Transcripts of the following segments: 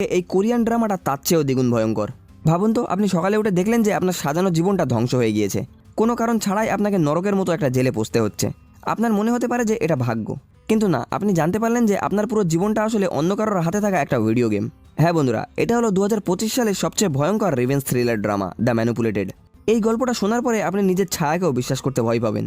এই কোরিয়ান ড্রামাটা তার চেয়েও দ্বিগুণ ভয়ঙ্কর। ভাবুন তো, আপনি সকালে উঠে দেখলেন যে আপনার সাজানো জীবনটা ধ্বংস হয়ে গিয়েছে। কোনো কারণ ছাড়াই আপনাকে নরকের মতো একটা জেলে পৌঁছতে হচ্ছে। আপনার মনে হতে পারে যে এটা ভাগ্য, কিন্তু না, আপনি জানতে পারলেন যে আপনার পুরো জীবনটা আসলে অন্য কারোর হাতে থাকা একটা ভিডিও গেম। হ্যাঁ বন্ধুরা, এটা হলো 2025 সালের সবচেয়ে ভয়ঙ্কর revenge thriller drama the manipulated. এই গল্পটা শোনার পরে আপনি নিজের ছায়াকেও বিশ্বাস করতে ভয় পাবেন।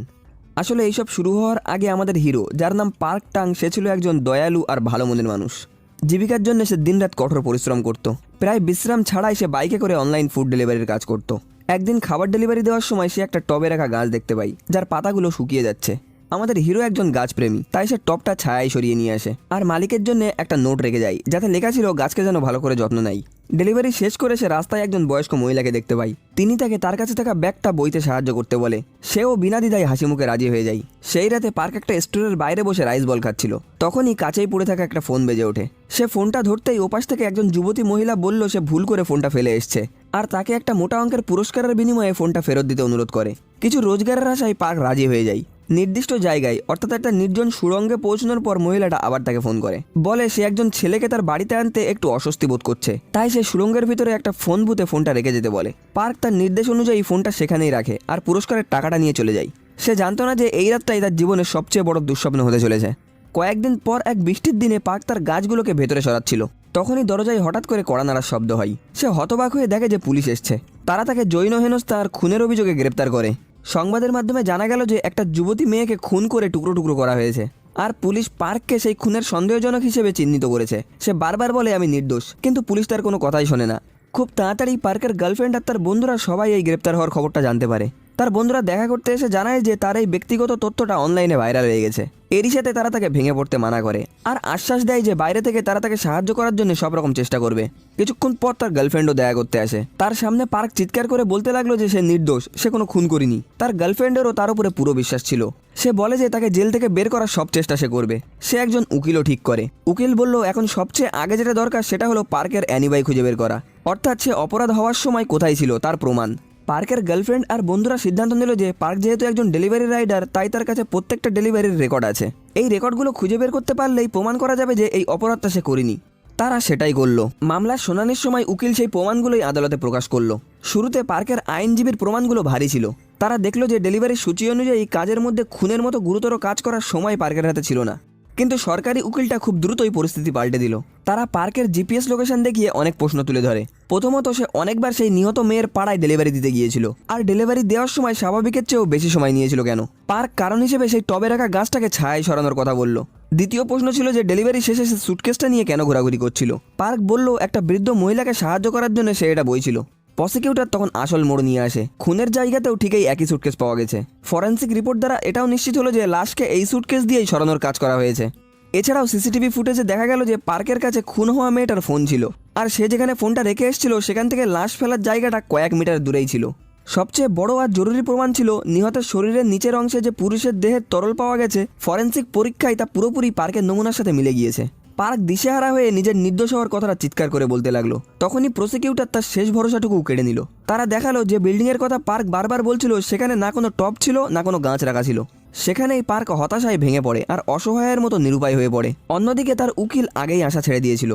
আসলে এইসব শুরু হওয়ার আগে আমাদের হিরো, যার নাম পার্ক টাং, সে ছিল একজন দয়ালু আর ভালো মনের মানুষ। জীবিকার জন্য সে দিনরাত কঠোর পরিশ্রম করত। প্রায় বিশ্রাম ছাড়াই সে বাইকে করে অনলাইন ফুড ডেলিভারির কাজ করত। একদিন খাবার ডেলিভারি দেওয়ার সময় সে একটা টবে রাখা গাছ দেখতে পাই, যার পাতাগুলো শুকিয়ে যাচ্ছে। আমাদের হিরো একজন গাছপ্রেমী, তাই সে টবটা ছায়ায় সরিয়ে নিয়ে আসে আর মালিকের জন্য একটা নোট রেখে যায়, যাতে লেখা ছিল গাছকে যেন ভালো করে যত্ন নেয়। ডেলিভারি শেষ করে সে রাস্তায় একজন বয়স্ক মহিলাকে দেখতে পাই। তিনি তাকে তার কাছে থাকা ব্যাগটা বইতে সাহায্য করতে বলে। সেও বিনা দ্বিধায় হাসি মুখে রাজি হয়ে যায়। সেই রাতে পার্ক একটা স্টোরের বাইরে বসে রাইস বল খাচ্ছিল। তখনই কাছেই পড়ে থাকা একটা ফোন বেজে ওঠে। সে ফোনটা ধরতেই ওপাশ থেকে একজন যুবতী মহিলা বলল সে ভুল করে ফোনটা ফেলে এসছে আর তাকে একটা মোটা অঙ্কের পুরস্কারের বিনিময়ে ফোনটা ফেরত দিতে অনুরোধ করে। কিছু রোজগারের আশায় পার্ক রাজি হয়ে যায়। নির্দিষ্ট জায়গায়, অর্থাৎ একটা নির্জন সুড়ঙ্গে পৌঁছানোর পর মহিলাটা আবার তাকে ফোন করে, বলে সে একজন ছেলেকে তার বাড়িতে আনতে একটু অস্বস্তি বোধ করছে, তাই সে সুড়ঙ্গের ভিতরে একটা ফোন বুথে ফোনটা রেখে যেতে বলে। পার্ক তার নির্দেশ অনুযায়ী ফোনটা সেখানেই রাখে আর পুরস্কারের টাকাটা নিয়ে চলে যায়। সে জানতো না যে এই রাতটাই তার জীবনের সবচেয়ে বড় দুঃস্বপ্ন হতে চলেছে। কয়েকদিন পর এক বৃষ্টির দিনে পার্ক তার গাছগুলোকে ভেতরে সরাচ্ছিল। তখনই দরজায় হঠাৎ করে কড়া নাড়ার শব্দ হয়। সে হতবাক হয়ে দেখে যে পুলিশ এসছে। তারা তাকে যৌন হেনস্থা আর খুনের অভিযোগে গ্রেপ্তার করে। সংবাদের মাধ্যমে জানা গেল যে একটা যুবতী মেয়েকে খুন করে টুকরো টুকরো করা হয়েছে আর পুলিশ পার্ককে সেই খুনের সন্দেহজনক হিসেবে চিহ্নিত করেছে। সে বারবার বলে আমি নির্দোষ, কিন্তু পুলিশ তার কোনো কথাই শোনে না। খুব তাড়াতাড়ি পার্কের গার্লফ্রেন্ড আর তার বন্ধুরা সবাই এই গ্রেপ্তার হওয়ার খবরটা জানতে পারে। তার বন্ধুরা দেখা করতে এসে জানায় যে তার এই ব্যক্তিগত তথ্যটা অনলাইনে ভাইরাল হয়ে গেছে। এরই সাথে তারা তাকে ভেঙে পড়তে মানা করে আর আশ্বাস দেয় যে বাইরে থেকে তারা তাকে সাহায্য করার জন্য সব রকম চেষ্টা করবে। কিছুক্ষণ পর তার গার্লফ্রেন্ডও দেখা করতে আসে। তার সামনে পার্ক চিৎকার করে বলতে লাগলো যে সে নির্দোষ, সে কোনো খুন করেনি। তার গার্লফ্রেন্ডেরও তার উপরে পুরো বিশ্বাস ছিল। সে বলে যে তাকে জেল থেকে বের করার সব চেষ্টা সে করবে। সে একজন উকিলও ঠিক করে। উকিল বলল এখন সবচেয়ে আগে যেটা দরকার সেটা হলো পার্কের অ্যানিবাই খুঁজে বের করা, অর্থাৎ সে অপরাধ হওয়ার সময় কোথায় ছিল তার প্রমাণ। পার্কের গার্লফ্রেন্ড আর বন্ধুরা সিদ্ধান্ত নিল যে পার্ক যেহেতু একজন ডেলিভারি রাইডার, তাই তার কাছে প্রত্যেকটা ডেলিভারির রেকর্ড আছে। এই রেকর্ডগুলো খুঁজে বের করতে পারলেই প্রমাণ করা যাবে যে এই অপরাধটা সে করেনি। তারা সেটাই করলো। মামলার শুনানির সময় উকিল সেই প্রমাণগুলোই আদালতে প্রকাশ করলো। শুরুতে পার্কের আইনজীবীর প্রমাণগুলো ভারী ছিল। তারা দেখলো যে ডেলিভারির সূচি অনুযায়ী কাজের মধ্যে খুনের মতো গুরুতর কাজ করার সময় পার্কের হাতে ছিল না। কিন্তু সরকারি উকিলটা খুব দ্রুতই পরিস্থিতি পাল্টে দিল। তারা পার্কের জিপিএস লোকেশন দেখিয়ে অনেক প্রশ্ন তুলে ধরে। প্রথমত, সে অনেকবার সেই নিহত মেয়ের পাড়ায় ডেলিভারি দিতে গিয়েছিল আর ডেলিভারি দেওয়ার সময় স্বাভাবিকের চেয়েও বেশি সময় নিয়েছিল কেন। পার্ক কারণ হিসেবে সেই টবে রাখা গাছটাকে ছায়ায় সরানোর কথা বলল। দ্বিতীয় প্রশ্ন ছিল যে ডেলিভারি শেষে সে সুটকেসটা নিয়ে কেন ঘোরাঘুরি করছিল। পার্ক বলল একটা বৃদ্ধ মহিলাকে সাহায্য করার জন্য সে এটা বইছিল। প্রসিকিউটর তখন আসল মোড় নিয়ে আসে। খুনের জায়গাতেও ঠিক এই একই সুটকেস পাওয়া গেছে। ফরেন্সিক রিপোর্ট দ্বারা এটাও নিশ্চিত হলো যে লাশকে এই সুটকেস দিয়েই সরানোর কাজ করা হয়েছে। এছাড়াও সিসিটিভি ফুটেজে দেখা গেল যে পার্কের কাছে খুন হওয়া মেয়েটার ফোন ছিল আর সে যেখানে ফোনটা রেখে এসেছিল সেখান থেকে লাশ ফেলার জায়গাটা কয়েক মিটার দূরেই ছিল। সবচেয়ে বড় আর জরুরি প্রমাণ ছিল নিহতের শরীরের নিচের অংশে যে পুরুষের দেহের তরল পাওয়া গেছে, ফরেন্সিক পরীক্ষায় তা পুরোপুরি পার্কের নমুনার সাথে মিলে গিয়েছে। পার্ক দিশেহারা হয়ে নিজের নির্দোষ হওয়ার কথাটা চিৎকার করে বলতে লাগলো। তখনই প্রসিকিউটর তার শেষ ভরসাটুকু কেড়ে নিল। তারা দেখালো যে বিল্ডিংয়ের কথা পার্ক বারবার বলছিল সেখানে না কোনো টব ছিল না কোনো গাছ রাখা ছিল। সেখানেই পার্ক হতাশায় ভেঙে পড়ে আর অসহায়ের মতো নিরুপায় হয়ে পড়ে। অন্যদিকে তার উকিল আগেই আশা ছেড়ে দিয়েছিল।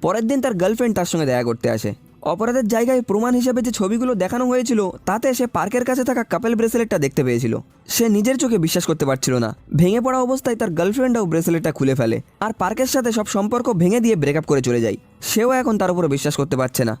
পরের দিন তার গার্লফ্রেন্ড তার সঙ্গে দেখা করতে আসে। অপরাধের জায়গায় প্রমাণ হিসেবে যে ছবিগুলো দেখানো হয়েছিল তাতে সে পার্কের কাছে থাকা কাপেল ব্রেসলেটটা দেখতে পেয়েছিল। সে নিজের চোখে বিশ্বাস করতে পারছিল না। ভেঙে পড়া অবস্থায় তার গার্লফ্রেন্ডও ব্রেসলেটটা খুলে ফেলে আর পার্কের সাথে সব সম্পর্ক ভেঙে দিয়ে ব্রেকআপ করে চলে যায়। সেও এখন তার উপরে বিশ্বাস করতে পারছে না।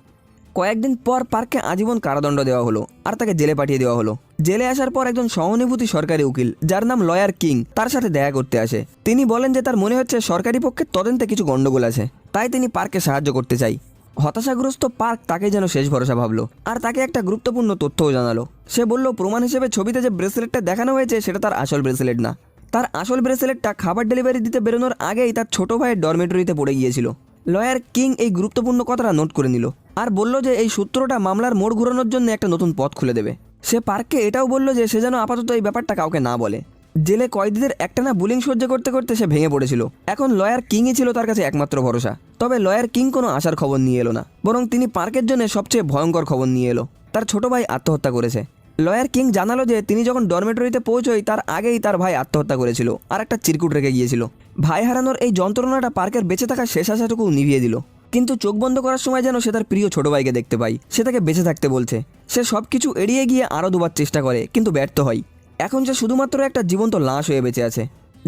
কয়েকদিন পর পার্ককে আজীবন কারাদণ্ড দেওয়া হলো আর তাকে জেলে পাঠিয়ে দেওয়া হলো। জেলে আসার পর একজন সহানুভূতি সরকারি উকিল, যার নাম লয়ার কিং, তার সাথে দেখা করতে আসে। তিনি বলেন যে তার মনে হচ্ছে সরকারি পক্ষের তদন্তে কিছু গন্ডগোল আছে, তাই তিনি পার্ককে সাহায্য করতে চাই। হতাশাগ্রস্ত পার্ক তাকে যেন শেষ ভরসা ভাবলো আর তাকে একটা গুরুত্বপূর্ণ তথ্যও জানালো। সে বলল প্রমাণ হিসেবে ছবিতে যে ব্রেসলেটটা দেখানো হয়েছে সেটা তার আসল ব্রেসলেট না। তার আসল ব্রেসলেটটা খাবার ডেলিভারি দিতে বেরোনোর আগেই তার ছোট ভাইয়ের ডরমেটরিতে পড়ে গিয়েছিল। লয়ার কিং এই গুরুত্বপূর্ণ কথাটা নোট করে নিল আর বলল যে এই সূত্রটা মামলার মোড় ঘোরানোর জন্য একটা নতুন পথ খুলে দেবে। সে পার্ককে এটাও বলল যে সে যেন আপাতত এই ব্যাপারটা কাউকে না বলে। জেলে কয়েদিদের একটানা বুলিং সহ্য করতে করতে সে ভেঙে পড়েছিল। এখন লয়ার কিংই ছিল তার কাছে একমাত্র ভরসা। তবে লয়ার কিং কোনো আশার খবর নিয়ে এলো না, বরং তিনি পার্কের জন্য সবচেয়ে ভয়ঙ্কর খবর নিয়ে এলো। তার ছোট ভাই আত্মহত্যা করেছে। লয়ার কিং জানালো যে তিনি যখন ডরমেটরিতে পৌঁছয় তার আগেই তার ভাই আত্মহত্যা করেছিল আর একটা চিরকুট রেখে গিয়েছিল। ভাই হারানোর এই যন্ত্রণাটা পার্কের বেঁচে থাকার শেষ আশাটুকু নিভিয়ে দিল। কিন্তু চোখ বন্ধ করার সময় যেন সে তার প্রিয় ছোট ভাইকে দেখতে পায়। সে তাকে বেঁচে থাকতে বলছে। সে সব কিছু এড়িয়ে গিয়ে আরও দুবার চেষ্টা করে, কিন্তু ব্যর্থ হয়। এখন সে শুধুমাত্র একটা জীবন্ত লাশ হয়ে বেঁচে আছে।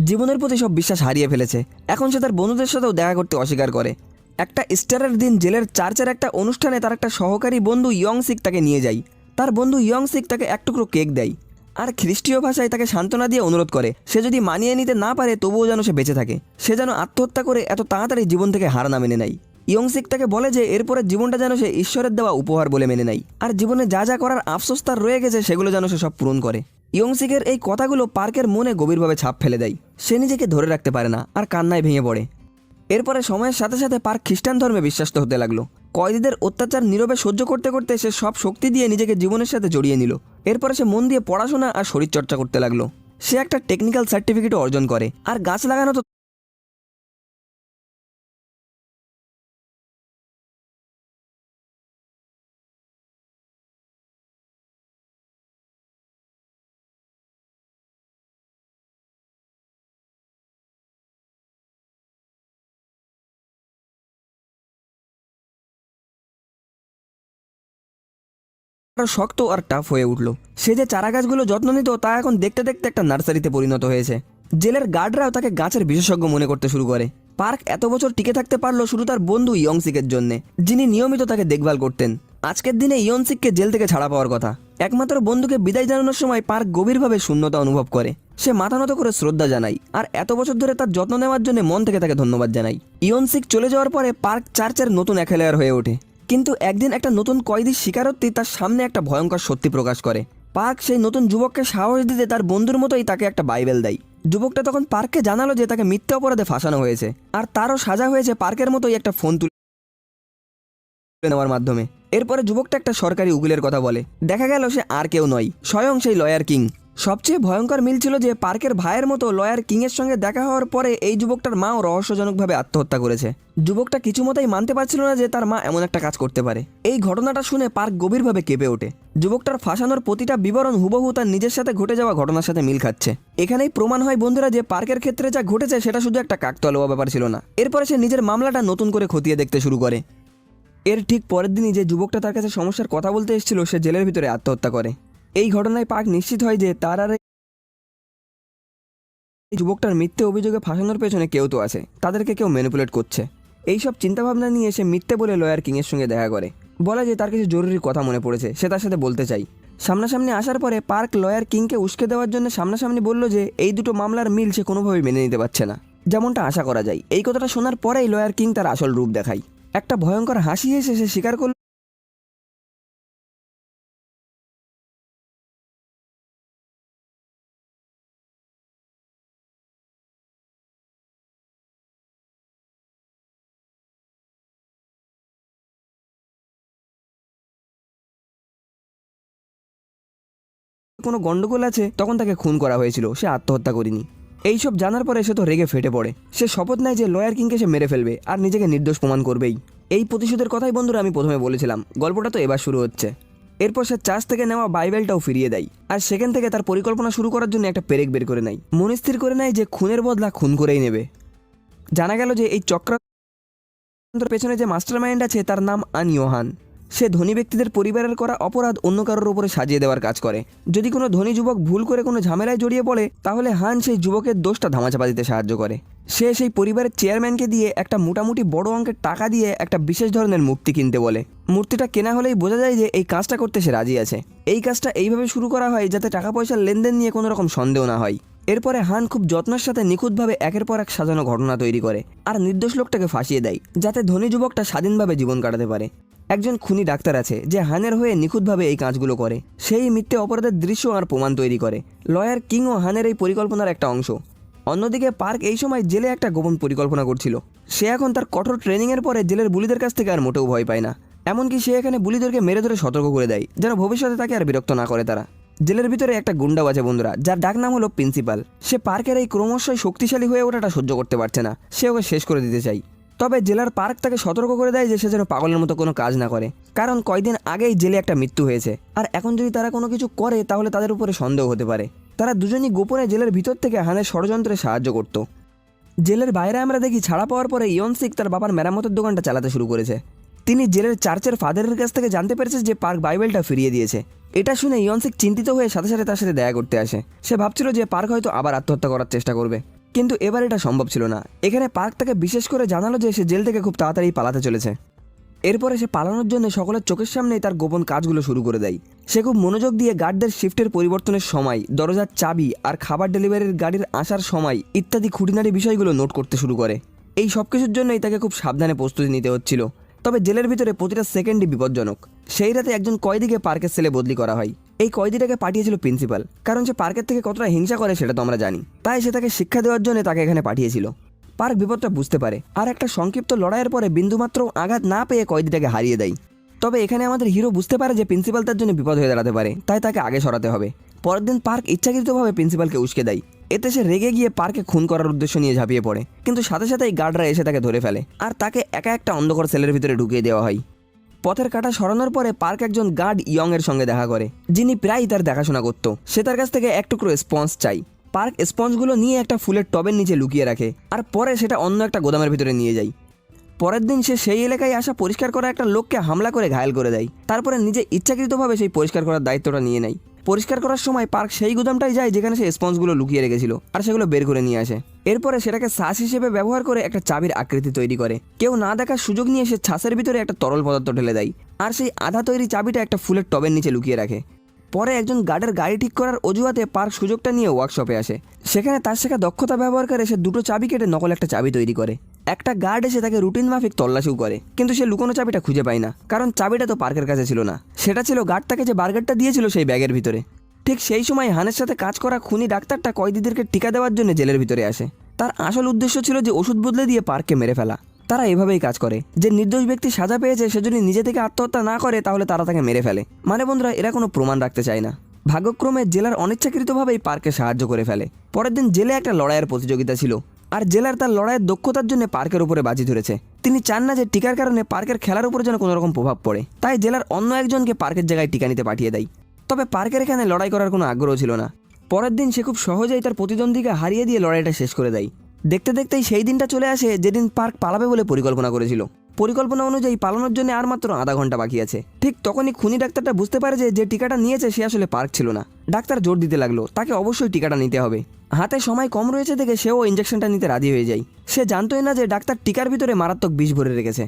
জীবনের প্রতি সব বিশ্বাস হারিয়ে ফেলেছে। এখন সে তার বন্ধুদের সাথেও দেখা করতে অস্বীকার করে। একটা ইস্টারের দিন জেলের চার্চের একটা অনুষ্ঠানে তার একটা সহকারী বন্ধু ইয়ং সিক তাকে নিয়ে যায়। তার বন্ধু ইয়ং সিক তাকে এক টুকরো কেক দেয় আর খ্রিস্টীয় ভাষায় তাকে সান্ত্বনা দিয়ে অনুরোধ করে সে যদি মানিয়ে নিতে না পারে তবুও যেন সে বেঁচে থাকে। সে যেন আত্মহত্যা করে এত তাড়াতাড়ি জীবন থেকে হার না মেনে নেয়। ইয়ং সিক তাকে বলে যে এরপরের জীবনটা যেন সে ঈশ্বরের দেওয়া উপহার বলে মেনে নেয়, আর জীবনে যা যা করার আফসোস তার রয়ে গেছে সেগুলো যেন সে সব পূরণ করে। ইয়ং সিকের এই কথাগুলো পার্কের মনে গভীরভাবে ছাপ ফেলে দেয়। সে নিজেকে ধরে রাখতে পারে না আর কান্নায় ভেঙে পড়ে। এরপরে সময়ের সাথে সাথে পার্ক খ্রিস্টান ধর্মে বিশ্বাস্ত হতে লাগলো। কয়েদিদের অত্যাচার নীরবে সহ্য করতে করতে সে সব শক্তি দিয়ে নিজেকে জীবনের সাথে জড়িয়ে নিল। এরপরে সে মন দিয়ে পড়াশোনা আর শরীরচর্চা করতে লাগলো। সে একটা টেকনিক্যাল সার্টিফিকেটও অর্জন করে। আর গাছ লাগানো তো আরো শক্ত আর টাফ হয়ে উঠল। সে যে চারা গাছগুলো যত্ন নিত তা এখন দেখতে দেখতে একটা নার্সারিতে পরিণত হয়েছে। জেলের গার্ডরাও তাকে গাছের বিশেষজ্ঞ মনে করতে শুরু করে। পার্ক এত বছর টিকে থাকতে পারলো শুধু তার বন্ধু ইয়ংসিকের জন্যে, যিনি নিয়মিত তাকে দেখভাল করতেন। আজকের দিনে ইয়ংসিককে জেল থেকে ছাড়া পাওয়ার কথা। একমাত্র বন্ধুকে বিদায় জানানোর সময় পার্ক গভীরভাবে শূন্যতা অনুভব করে। সে মাথা নত করে শ্রদ্ধা জানায় আর এত বছর ধরে তার যত্ন নেওয়ার জন্য মন থেকে তাকে ধন্যবাদ জানায়। ইয়ংসিক চলে যাওয়ার পরে পার্ক চার্চের নতুন একেলেয়ার হয়ে ওঠে। কিন্তু একদিন একটা নতুন কয়েদির স্বীকারোক্তি তার সামনে একটা ভয়ঙ্কর সত্যি প্রকাশ করে। পার্ক সেই নতুন যুবককে সাহস দিতে তার বন্ধুর মতোই তাকে একটা বাইবেল দেয়। যুবকটা তখন পার্ককে জানালো যে তাকে মিথ্যা অপরাধে ফাঁসানো হয়েছে আর তারও সাজা হয়েছে পার্কের মতোই একটা ফোন তুলে নেওয়ার মাধ্যমে। এরপরে যুবকটা একটা সরকারি উকিলের কথা বলে। দেখা গেল সে আর কেউ নয়, স্বয়ং সেই লয়ার কিং। সবচেয়ে ভয়ঙ্কর মিল ছিল যে পার্কের ভাইয়ের মতো লয়ার কিংয়ের সঙ্গে দেখা হওয়ার পরে এই যুবকটার মাও রহস্যজনকভাবে আত্মহত্যা করেছে। যুবকটা কিছু মতেই মানতে পারছিল না যে তার মা এমন একটা কাজ করতে পারে। এই ঘটনাটা শুনে পার্ক গভীরভাবে কেঁপে ওঠে। যুবকটার ফাঁসানোর প্রতিটা বিবরণ হুবহু তার নিজের সাথে ঘটে যাওয়া ঘটনার সাথে মিল খাচ্ছে। এখানেই প্রমাণ হয় বন্ধুরা যে পার্কের ক্ষেত্রে যা ঘটেছে সেটা শুধু একটা কাকতালীয় ব্যাপার ছিল না। এরপরে সে নিজের মামলাটা নতুন করে খতিয়ে দেখতে শুরু করে। এর ঠিক পরের দিনই যে যুবকটা তার কাছে সমস্যার কথা বলতে এসেছিল সে জেলের ভিতরে আত্মহত্যা করে। এই ঘটনায় পার্ক নিশ্চিত হয় যে তার আর এই যুবকটার মিথ্যে অভিযোগে ফাঁসানোর পেছনে কেউ তো আছে, তাদেরকে কেউ ম্যানিপুলেট করছে। এইসব চিন্তাভাবনা নিয়ে সে মিথ্যে বলে লয়ার কিংয়ের সঙ্গে দেখা করে। বলে যে তার কিছু জরুরি কথা মনে পড়েছে, সে তার সাথে বলতে চাই। সামনাসামনি আসার পরে পার্ক লয়ার কিংকে উস্কে দেওয়ার জন্য সামনাসামনি বলল যে এই দুটো মামলার মিল সে কোনোভাবেই মেনে নিতে পারছে না, যেমনটা আশা করা যায়। এই কথাটা শোনার পরেই লয়ার কিং তার আসল রূপ দেখায়। একটা ভয়ঙ্কর হাসি হেসে সে স্বীকার করল কোনো গন্ডগোল আছে, তখন তাকে খুন করা হয়েছিল, সে আত্মহত্যা করেনি। এইসব জানার পরে সে তো রেগে ফেটে পড়ে। সে শপথ নেয় যে লয়ার কিংকে সে মেরে ফেলবে আর নিজেকে নির্দোষ প্রমাণ করবেই। এই প্রতিশোধের কথাই বন্ধুরা আমি প্রথমে বলেছিলাম। গল্পটা তো এবার শুরু হচ্ছে। এরপর সে চার্চ থেকে নেওয়া বাইবেলটাও ফিরিয়ে দেয় আর সেখান থেকে তার পরিকল্পনা শুরু করার জন্য একটা পেরেক বের করে নেয়। মনস্থির করে নেয় যে খুনের বদলা খুন করেই নেবে। জানা গেল যে এই চক্রান্তের পেছনে যে মাস্টার মাইন্ড আছে তার নাম আন ইয়োহান। সে ধনী ব্যক্তিদের পরিবারের করা অপরাধ অন্য কারোর উপরে সাজিয়ে দেওয়ার কাজ করে। যদি কোনো ধনী যুবক ভুল করে কোনো ঝামেলায় জড়িয়ে পড়ে তাহলে হান সেই যুবকের দোষটা ধামাচাপা দিতে সাহায্য করে। সে সেই পরিবারের চেয়ারম্যানকে দিয়ে একটা মোটামুটি বড় অঙ্কের টাকা দিয়ে একটা বিশেষ ধরনের মূর্তি কিনতে বলে। মূর্তিটা কেনা হলেই বোঝা যায় যে এই কাজটা করতে সে রাজি আছে। এই কাজটা এইভাবে শুরু করা হয় যাতে টাকা পয়সার লেনদেন নিয়ে কোনো রকম সন্দেহ না হয়। এরপরে হান খুব যত্নের সাথে নিখুঁতভাবে একের পর এক সাজানো ঘটনা তৈরি করে আর নির্দোষ লোকটাকে ফাঁসিয়ে দেয় যাতে ধনী যুবকটা স্বাধীনভাবে জীবন কাটাতে পারে। একজন খুনি ডাক্তার আছে যে হানের হয়ে নিখুঁতভাবে এই কাজগুলো করে। সেই মিথ্যে অপরাধের দৃশ্য আর প্রমাণ তৈরি করে। লয়ার কিংও হানের এই পরিকল্পনার একটা অংশ। অন্যদিকে পার্ক এই সময় জেলে একটা গোপন পরিকল্পনা করছিল। সে এখন তার কঠোর ট্রেনিংয়ের পরে জেলের বুলিদের কাছ থেকে আর মোটেও ভয় পায় না। এমনকি সে এখানে বুলিদেরকে মেরে ধরে সতর্ক করে দেয় যেন ভবিষ্যতে তাকে আর বিরক্ত না করে তারা। জেলের ভিতরে একটা গুন্ডাও আছে বন্ধুরা, যার ডাক নাম হলো প্রিন্সিপাল। সে পার্কের এই ক্রমশই শক্তিশালী হয়ে ওঠাটা সহ্য করতে পারছে না। সে ওকে শেষ করে দিতে চায়। তবে জেলার পার্ক তাকে সতর্ক করে দেয় যে সে যেন পাগলের মতো কোনো কাজ না করে, কারণ কয়েকদিন আগেই জেলে একটা মৃত্যু হয়েছে আর এখন যদি তারা কোনো কিছু করে তাহলে তাদের উপরে সন্দেহ হতে পারে। তারা দুজনই গোপনে জেলের ভিতর থেকে হানের ষড়যন্ত্রে সাহায্য করত। জেলের বাইরে আমরা দেখি ছাড়া পাওয়ার পরে ইয়নসিক তার বাবার মেরামতের দোকানটা চালাতে শুরু করেছে। তিনি জেলের চার্চের ফাদারের কাছ থেকে জানতে পেরেছে যে পার্ক বাইবেলটা ফিরিয়ে দিয়েছে। এটা শুনে ইয়নসিক চিন্তিত হয়ে সাথে সাথে তার সাথে দেখা করতে আসে। সে ভাবছিল যে পার্ক হয়তো আবার আত্মহত্যা করার চেষ্টা করবে, কিন্তু এবার এটা সম্ভব ছিল না। এখানে পার্ক তাকে বিশেষ করে জানালো যে সে জেল থেকে খুব তাড়াতাড়ি পালাতে চলেছে। এরপরে সে পালানোর জন্য সকলের চোখের সামনেই তার গোপন কাজগুলো শুরু করে দেয়। সে খুব মনোযোগ দিয়ে গার্ডদের শিফটের পরিবর্তনের সময়, দরজার চাবি আর খাবার ডেলিভারির গাড়ির আসার সময় ইত্যাদি খুঁটিনাটি বিষয়গুলো নোট করতে শুরু করে। এই সব কিছুর জন্যই তাকে খুব সাবধানে প্রস্তুতি নিতে হচ্ছিল। তবে জেলের ভিতরে প্রতিটা সেকেন্ডই বিপজ্জনক। সেই রাতে একজন কয়েদিকে পার্কের সেলে বদলি করা হয়। এই কয়েদিটাকে পাঠিয়েছিল প্রিন্সিপাল, কারণ সে পার্কের থেকে কতটা হিংসা করে সেটা তো আমরা জানি। তাই সে তাকে শিক্ষা দেওয়ার জন্য তাকে এখানে পাঠিয়েছিল। পার্ক বিপদটা বুঝতে পারে আর একটা সংক্ষিপ্ত লড়াইয়ের পরে বিন্দুমাত্র আঘাত না পেয়ে কয়েদিটাকে হারিয়ে দেয়। তবে এখানে আমাদের হিরো বুঝতে পারে যে প্রিন্সিপাল তার জন্য বিপদ হয়ে দাঁড়াতে পারে, তাই তাকে আগে সরাতে হবে। পরের দিন পার্ক ইচ্ছাকৃতভাবে প্রিন্সিপালকে উস্কে দেয়। এতে সে রেগে গিয়ে পার্কে খুন করার উদ্দেশ্য নিয়ে ঝাঁপিয়ে পড়ে, কিন্তু সাথে সাথেই গার্ডরা এসে তাকে ধরে ফেলে আর তাকে একা একটা অন্ধকার সেলের ভিতরে ঢুকিয়ে দেওয়া হয়। পথের কাঁটা সরানোর পরে পার্ক একজন গার্ড ইয়ং এর সঙ্গে দেখা করে, যিনি প্রায়ই তার দেখাশোনা করত। সে তার কাছ থেকে এক টুকরো স্পঞ্জ চাই। পার্ক স্পঞ্জগুলো নিয়ে একটা ফুলের টবের নিচে লুকিয়ে রাখে আর পরে সেটা অন্য একটা গোদামের ভিতরে নিয়ে যায়। পরের দিন সে সেই এলাকায় আসা পরিষ্কার করা একটা লোককে হামলা করে ঘায়েল করে দেয়। তারপরে নিজে ইচ্ছাকৃতভাবে সেই পরিষ্কার করার দায়িত্বটা নিয়ে নেয়। পরিষ্কার করার সময় পার্ক সেই গুদামটাই যায় যেখানে সে স্পঞ্জগুলো লুকিয়ে রেখেছিল আর সেগুলো বের করে নিয়ে আসে। এরপরে সেটাকে শ্বাস হিসেবে ব্যবহার করে একটা চাবির আকৃতি তৈরি করে। কেউ না দেখার সুযোগ নিয়ে সে শ্বাসের ভিতরে একটা তরল পদার্থ ঢেলে দেয় আর সেই আধা তৈরি চাবিটা একটা ফুলের টবের নিচে লুকিয়ে রাখে। পরে একজন গার্ডের গাড়ি ঠিক করার অজুহাতে পার্ক সুযোগটা নিয়ে ওয়ার্কশপে আসে। সেখানে তার শেখা দক্ষতা ব্যবহার করে সে দুটো চাবি কেটে নকল একটা চাবি তৈরি করে। একটা গার্ড এসে তাকে রুটিন মাফিক তল্লাশিও করে, কিন্তু সে লুকোনো চাবিটা খুঁজে পায় না, কারণ চাবিটা তো পার্কের কাছে ছিল না। সেটা ছিল গার্ড তাকে যে বার্গারটা দিয়েছিল সেই ব্যাগের ভিতরে। ঠিক সেই সময় হানের সাথে কাজ করা খুনি ডাক্তারটা কয়েদিদেরকে টিকা দেওয়ার জন্য জেলের ভিতরে আসে। তার আসল উদ্দেশ্য ছিল যে ওষুধ বদলে দিয়ে পার্ককে মেরে ফেলা। তারা এভাবেই কাজ করে, যে নির্দোষ ব্যক্তি সাজা পেয়েছে সে যদি নিজে থেকে আত্মহত্যা না করে তাহলে তারা তাকে মেরে ফেলে। মানে বন্ধুরা, এরা কোনো প্রমাণ রাখতে চায় না। ভাগ্যক্রমে জেলার অনিচ্ছাকৃতভাবেই পার্কে সাহায্য করে ফেলে। পরের দিন জেলে একটা লড়াইয়ের প্রতিযোগিতা ছিল আর জেলার তার লড়াইয়ের দক্ষতার জন্য পার্কের উপরে বাজি ধরেছে। তিনি চান না যে টিকার কারণে পার্কের খেলার উপরে যেন কোনো রকম প্রভাব পড়ে, তাই জেলার অন্য একজনকে পার্কের জায়গায় টিকা নিতে পাঠিয়ে দেয়। তবে পার্কের এখানে লড়াই করার কোনো আগ্রহ ছিল না। পরের দিন সে খুব সহজেই তার প্রতিদ্বন্দ্বীকে হারিয়ে দিয়ে লড়াইটা শেষ করে দেয়। দেখতে দেখতেই সেই দিনটা চলে আসে যেদিন পার্ক পালাবে বলে পরিকল্পনা করেছিল। পরিকল্পনা অনুযায়ী পালানোর জন্য আর মাত্র আধা ঘন্টা বাকি আছে। ঠিক তখনই খুনি ডাক্তারটা বুঝতে পারে যে টিকাটা নিয়েছে সে আসলে পার্ক ছিল না। ডাক্তার জোর দিতে লাগলো তাকে অবশ্যই টিকাটা নিতে হবে। হাতে সময় কম রয়েছে দেখে সেও ইঞ্জেকশনটা নিতে রাজি হয়ে যায়। সে জানতোই না যে ডাক্তার টিকার ভিতরে মারাত্মক বিষ ভরে রেখেছে।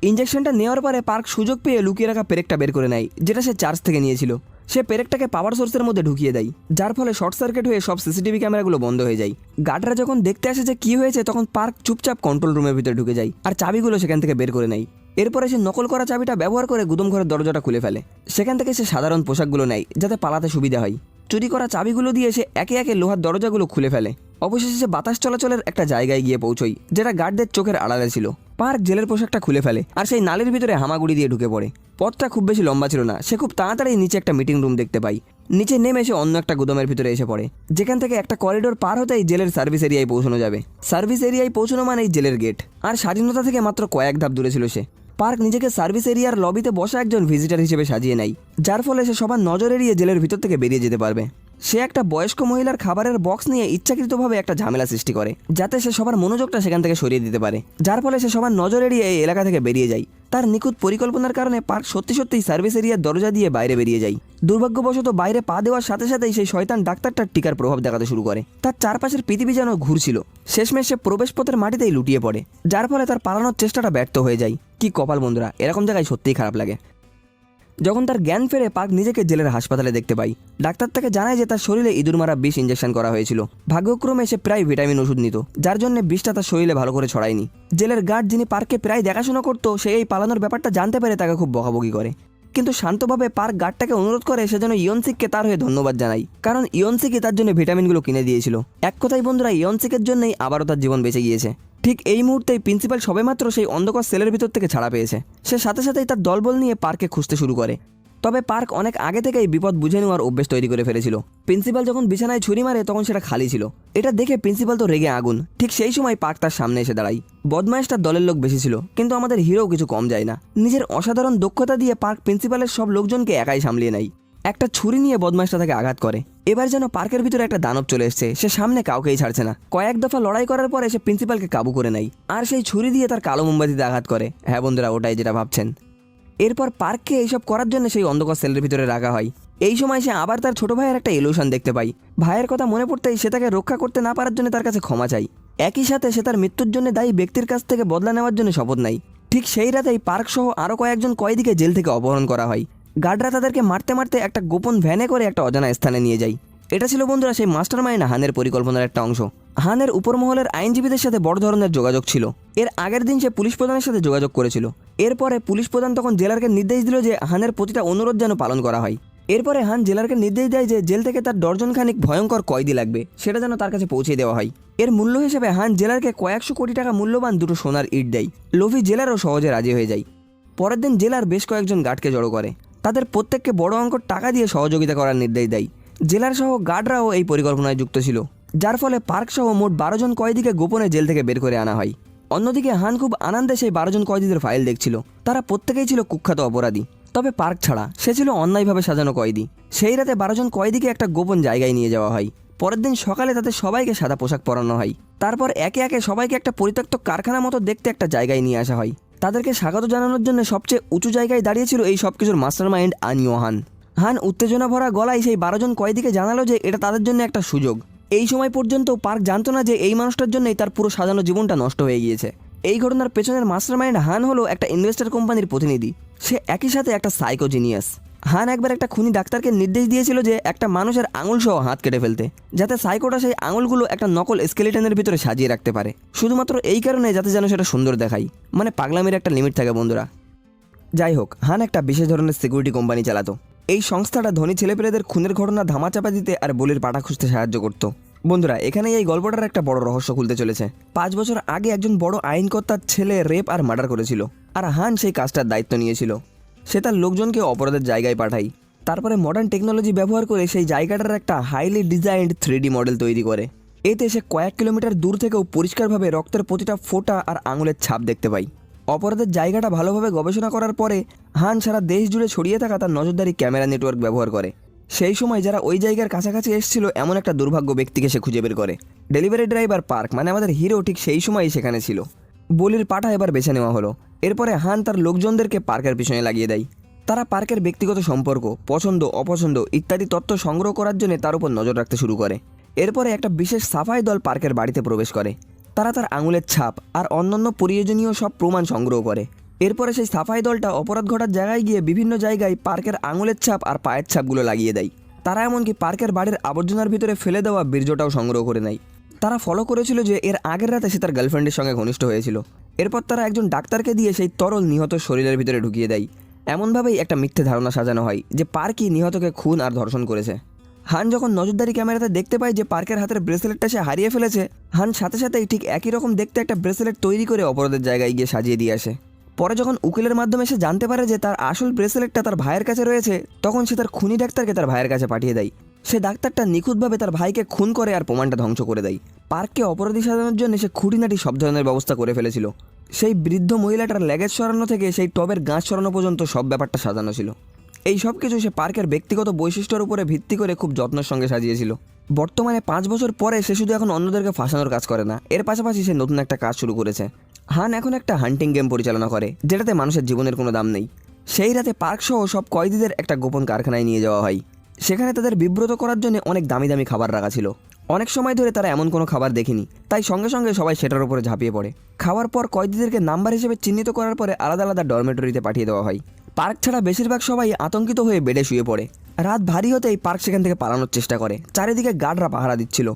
ইঞ্জেকশনটা নেওয়ার পরে পার্ক সুযোগ পেয়ে লুকিয়ে রাখা পেরেকটা বের করে নেয়, যেটা সে চার্জ থেকে নিয়েছিল। সে পেরেকটাকে পাওয়ার সোর্সের মধ্যে ঢুকিয়ে দেয়, যার ফলে শর্ট সার্কিট হয়ে সব সিসিটিভি ক্যামেরাগুলো বন্ধ হয়ে যায়। গার্ডরা যখন দেখতে আসে যে কী হয়েছে তখন পার্ক চুপচাপ কন্ট্রোল রুমের ভিতরে ঢুকে যায় আর চাবিগুলো সেখান থেকে বের করে নেয়। এরপরে সে নকল করা চাবিটা ব্যবহার করে গুদম ঘরের দরজাটা খুলে ফেলে। সেখান থেকে সে সাধারণ পোশাকগুলো নেয় যাতে পালাতে সুবিধা হয়। চুরি করা চাবিগুলো দিয়ে সে একে একে লোহার দরজাগুলো খুলে ফেলে। অবশেষে সে বাতাস চলাচলের একটা জায়গায় গিয়ে পৌঁছয় যেটা গার্ডদের চোখের আড়ালে ছিল। পার্ক জেলের পোশাকটা খুলে ফেলে আর সেই নালের ভিতরে হামাগুড়ি দিয়ে ঢুকে পড়ে। পথটা খুব বেশি লম্বা ছিল না। সে খুব তাড়াতাড়ি নিচে একটা মিটিং রুম দেখতে পায়। নিচে নেমে সে অন্য একটা গুদামের ভিতরে এসে পড়ে, যেখান থেকে একটা করিডোর পার হতেই জেলের সার্ভিস এরিয়ায় পৌঁছানো যাবে। সার্ভিস এরিয়ায় পৌঁছানো মানেই জেলের গেট, আর স্বাধীনতা থেকে মাত্র কয়েক ধাপ দূরে ছিল সে। পার্ক নিজেকে সার্ভিস এরিয়ার লবিতে বসা একজন ভিজিটার হিসেবে সাজিয়ে নেয়, যার ফলে সে সবার নজর এড়িয়ে জেলের ভিতর থেকে বেরিয়ে যেতে পারবে। সে একটা বয়স্ক মহিলার খাবারের বক্স নিয়ে ইচ্ছাকৃতভাবে একটা ঝামেলা সৃষ্টি করে, যাতে সে সবার মনোযোগটা সেখান থেকে সরিয়ে দিতে পারে, যার ফলে সে সবার নজর এড়িয়ে এই এলাকা থেকে বেরিয়ে যায়। তার নিখুঁত পরিকল্পনার কারণে পার্ক সত্যি সত্যিই সার্ভিস এরিয়ার দরজা দিয়ে বাইরে বেরিয়ে যায়। দুর্ভাগ্যবশত বাইরে পা দেওয়ার সাথে সাথেই সেই শয়তান ডাক্তারটার টিকার প্রভাব দেখাতে শুরু করে। তার চারপাশের পৃথিবী যেন ঘুরছিল। শেষমেশ সে প্রবেশপথের মাটিতেই লুটিয়ে পড়ে, যার ফলে তার পালানোর চেষ্টাটা ব্যর্থ হয়ে যায়। কি কপাল বন্ধুরা, এরকম জায়গায় সত্যিই খারাপ লাগে। যখন তার জ্ঞান ফেরে পার্ক নিজেকে জেলের হাসপাতালে দেখতে পাই। ডাক্তার তাকে জানায় যে তার শরীরে ইঁদুর মারা বিষ ইঞ্জেকশন করা হয়েছিল। ভাগ্যক্রমে সে প্রায় ভিটামিন ওষুধ নিত, যার জন্য বিষটা তার শরীরে ভালো করে ছড়ায়নি। জেলের গার্ড যিনি পার্ককে প্রায় দেখাশোনা করতো সে এই পালানোর ব্যাপারটা জানতে পেরে তাকে খুব বকাবকি করে, কিন্তু শান্তভাবে পার্ক গার্ডটাকে অনুরোধ করে সে যেন ইয়নসিককে তার হয়ে ধন্যবাদ জানাই, কারণ ইয়নসিকই তার জন্য ভিটামিনগুলো কিনে দিয়েছিল। এক কথায় বন্ধুরা, ইয়নসিকের জন্যই আবারও তার জীবন বেঁচে গিয়েছে। ঠিক এই মুহূর্তেই প্রিন্সিপাল সবেমাত্র সেই অন্ধকার সেলের ভিতর থেকে ছাড়া পেয়েছে। সে সাথে সাথেই তার দলবল নিয়ে পার্কে খুঁজতে শুরু করে। তবে পার্ক অনেক আগে থেকেই বিপদ বুঝে নেওয়ার অভ্যেস তৈরি করে ফেলেছিল। প্রিন্সিপাল যখন বিছানায় ছুরি মারে তখন সেটা খালি ছিল। এটা দেখে প্রিন্সিপাল তো রেগে আগুন। ঠিক সেই সময় পার্ক তার সামনে এসে দাঁড়ায়। বদমাইশটার দলের লোক বেশি ছিল, কিন্তু আমাদের হিরোও কিছু কম যায় না। নিজের অসাধারণ দক্ষতা দিয়ে পার্ক প্রিন্সিপালের সব লোকজনকে একাই সামলিয়ে নেয়। একটা ছুরি নিয়ে বদমাশটা তাকে আঘাত করে। এবার যেন পার্কের ভিতরে একটা দানব চলে এসছে, সে সামনে কাউকেই ছাড়ছে না। কয়েক দফা লড়াই করার পরে সে প্রিন্সিপালকে কাবু করে নেয় আর সেই ছুরি দিয়ে তার কালো মোমবাতিতে আঘাত করে। হ্যাঁ বন্ধুরা, ওটাই যেটা ভাবছেন। এরপর পার্ককে এইসব করার জন্য সেই অন্ধকার সেলের ভিতরে রাখা হয়। এই সময় সে আবার তার ছোট ভাইয়ের একটা ইলিউশন দেখতে পায়। ভাইয়ের কথা মনে পড়তেই সে তাকে রক্ষা করতে না পারার জন্য তার কাছে ক্ষমা চাই। একই সাথে সে তার মৃত্যুর জন্য দায়ী ব্যক্তির কাছ থেকে বদলা নেওয়ার জন্য শপথ নেয়। ঠিক সেই রাতেই পার্ক সহ আরও কয়েকজন কয়েদিকে জেল থেকে অপহরণ করা হয়। গার্ডরা তাদেরকে মারতে মারতে একটা গোপন ভ্যানে করে একটা অজানা স্থানে নিয়ে যায়। এটা ছিল বন্ধুরা সেই মাস্টার মাইন্ড হানের পরিকল্পনার একটা অংশ। হানের উপরমহলের আইনজীবীদের সাথে বড় ধরনের যোগাযোগ ছিল। এর আগের দিন সে পুলিশ প্রধানের সাথে যোগাযোগ করেছিল। এরপরে পুলিশ প্রধান তখন জেলারকে নির্দেশ দিল যে হানের প্রতিটা অনুরোধ যেন পালন করা হয়। এরপরে হান জেলারকে নির্দেশ দেয় যে জেল থেকে তার ডর্জনখানিক ভয়ঙ্কর কয়েদি লাগবে, সেটা যেন তার কাছে পৌঁছে দেওয়া হয়। এর মূল্য হিসেবে হান জেলারকে কয়েকশো কোটি টাকা মূল্যবান দুটো সোনার ইট দেয়। লোভী জেলারও সহজে রাজি হয়ে যায়। পরের দিন জেলার বেশ কয়েকজন গার্ডকে জড়ো করে তাদের প্রত্যেককে বড় অঙ্কের টাকা দিয়ে সহযোগিতা করার নির্দেশ দেয়। জেলার সহ গার্ডরাও এই পরিকল্পনায় যুক্ত ছিল, যার ফলে পার্ক সহ মোট 12 জন কয়েদিকে গোপনে জেল থেকে বের করে আনা হয়। অন্যদিকে হান খুব আনন্দে সেই 12 জন কয়েদিদের ফাইল দেখছিল। তারা প্রত্যেকেই ছিল কুখ্যাত অপরাধী, তবে পার্ক ছাড়া, সে ছিল অন্যায়ভাবে সাজানো কয়েদি। সেই রাতে 12 জন কয়েদিকে একটা গোপন জায়গায় নিয়ে যাওয়া হয়। পরের দিন সকালে তাদের সবাইকে সাদা পোশাক পরানো হয়। তারপর একে একে সবাইকে একটা পরিত্যক্ত কারখানা মতো দেখতে একটা জায়গায় নিয়ে আসা হয়। তাদেরকে স্বাগত জানানোর জন্য সবচেয়ে উঁচু জায়গায় দাঁড়িয়েছিল এই সব কিছুর মাস্টার মাইন্ড আনিও হান। হান উত্তেজনা ভরা গলায় সেই 12 জন কয়েদিকে জানালো যে এটা তাদের জন্য একটা সুযোগ। এই সময় পর্যন্ত পার্ক জানতো না যে এই মানুষটার জন্যই তার পুরো সাজানো জীবনটা নষ্ট হয়ে গিয়েছে। এই ঘটনার পেছনের মাস্টার মাইন্ড হান হলো একটা ইনভেস্টর কোম্পানির প্রতিনিধি। সে একই সাথে একটা সাইকো জিনিয়াস। হান একবার একটা খুনি ডাক্তারকে নির্দেশ দিয়েছিল যে একটা মানুষের আঙুল সহ হাত কেটে ফেলতে, যাতে সাইকোটা সেই আঙুলগুলো একটা নকল স্কেলিটনের ভিতরে সাজিয়ে রাখতে পারে, শুধুমাত্র এই কারণে যাতে যেন সেটা সুন্দর দেখায়। মানে পাগলামির একটা লিমিট থাকে বন্ধুরা। যাই হোক, হান একটা বিশেষ ধরনের সিকিউরিটি কোম্পানি চালাতো। এই সংস্থাটা ধনী ছেলেপেলেদের খুনের ঘটনা ধামাচাপা দিতে আর বলির পাটা খুঁজতে সাহায্য করত। বন্ধুরা, এখানেই এই গল্পটার একটা বড় রহস্য খুলতে চলেছে। 5 বছর আগে একজন বড় আইনকর্তার ছেলে রেপ আর মার্ডার করেছিল, আর হান সেই কাজটার দায়িত্ব নিয়েছিল। সে তার লোকজনকে অপরাধের জায়গায় পাঠায়। তারপরে মডার্ন টেকনোলজি ব্যবহার করে সেই জায়গাটার একটা হাইলি ডিজাইনড 3D মডেল তৈরি করে। এতে সে কয়েক কিলোমিটার দূর থেকেও পরিষ্কারভাবে রক্তের প্রতিটা ফোঁটা আর আঙুলের ছাপ দেখতে পায়। অপরাধের জায়গাটা ভালোভাবে গবেষণা করার পরে হান সারা দেশ জুড়ে ছড়িয়ে থাকা তার নজরদারি ক্যামেরা নেটওয়ার্ক ব্যবহার করে। সেই সময় যারা ওই জায়গার কাছাকাছি এসেছিল এমন একটা দুর্ভাগ্য ব্যক্তিকে সে খুঁজে বের করে। ডেলিভারি ড্রাইভার পার্ক, মানে আমাদের হিরো, ঠিক সেই সময়ই সেখানে ছিল। বলির পাঠা এবার বেছে নেওয়া হলো। এরপরে হান তার লোকজনদেরকে পার্কের পিছনে লাগিয়ে দেয়। তারা পার্কের ব্যক্তিগত সম্পর্ক, পছন্দ অপছন্দ ইত্যাদি তথ্য সংগ্রহ করার জন্য তার উপর নজর রাখতে শুরু করে। এরপরে একটা বিশেষ সাফাই দল পার্কের বাড়িতে প্রবেশ করে। তারা তার আঙুলের ছাপ আর অন্যান্য প্রয়োজনীয় সব প্রমাণ সংগ্রহ করে। এরপরে সেই সাফাই দলটা অপরাধ ঘটার জায়গায় গিয়ে বিভিন্ন জায়গায় পার্কের আঙুলের ছাপ আর পায়ের ছাপগুলো লাগিয়ে দেয়। তারা এমনকি পার্কের বাড়ির আবর্জনার ভিতরে ফেলে দেওয়া বীর্যটাও সংগ্রহ করে নেয়। তারা ফলো করেছিল যে এর আগের রাতে সে তার গার্লফ্রেন্ডের সঙ্গে ঘনিষ্ঠ হয়েছিল। এরপর তারা একজন ডাক্তারকে দিয়ে সেই তরল নিহত শরীরের ভিতরে ঢুকিয়ে দেয়। এমনভাবেই একটা মিথ্যে ধারণা সাজানো হয় যে পার্কই নিহতকে খুন আর ধর্ষণ করেছে। হান যখন নজরদারি ক্যামেরাতে দেখতে পায় যে পার্কের হাতের ব্রেসলেটটা সে হারিয়ে ফেলেছে, হান সাথে সাথেই ঠিক একই রকম দেখতে একটা ব্রেসলেট তৈরি করে অপরাধের জায়গায় গিয়ে সাজিয়ে দিয়ে আসে। পরে যখন উকিলের মাধ্যমে সে জানতে পারে যে তার আসল ব্রেসলেটটা তার ভাইয়ের কাছে রয়েছে, তখন সে তার খুনি ডাক্তারকে তার ভাইয়ের কাছে পাঠিয়ে দেয়। সে ডাক্তারটা নিখুঁতভাবে তার ভাইকে খুন করে আর প্রমাণটা ধ্বংস করে দেয়। পার্ককে অপরাধী সাজানোর জন্য সে খুঁটিনাটি সব ধরনের ব্যবস্থা করে ফেলেছিল। সেই বৃদ্ধ মহিলাটার লেগেজ সরানো থেকে সেই টবের গাছ সরানো পর্যন্ত সব ব্যাপারটা সাজানো ছিল। এই সব কিছু সে পার্কের ব্যক্তিগত বৈশিষ্ট্যের উপরে ভিত্তি করে খুব যত্নের সঙ্গে সাজিয়েছিল। বর্তমানে 5 বছর পরে সে শুধু এখন অন্যদেরকে ফাঁসানোর কাজ করে না, এর পাশাপাশি সে নতুন একটা কাজ শুরু করেছে। হান এখন একটা হান্টিং গেম পরিচালনা করে, যেটাতে মানুষের জীবনের কোনো দাম নেই। সেই রাতে পার্ক সহ সব কয়েদিদের একটা গোপন কারখানায় নিয়ে যাওয়া হয়। সেখানে তাদের বিব্রত করার জন্য অনেক দামি দামি খাবার রাখা ছিল। অনেক সময় ধরে তারা এমন কোনো খাবার দেখেনি, তাই সঙ্গে সঙ্গে সবাই সেটার উপরে ঝাঁপিয়ে পড়ে। খাওয়ার পর কয়েদিদেরকে নাম্বার হিসেবে চিহ্নিত করার পরে আলাদা আলাদা ডরমেটরিতে পাঠিয়ে দেওয়া হয়। পার্ক ছাড়া বেশিরভাগ সবাই আতঙ্কিত হয়ে বেডে শুয়ে পড়ে। রাত ভারী হতেই পার্ক সেখান থেকে পালানোর চেষ্টা করে। চারিদিকে গার্ডরা পাহারা দিচ্ছিল।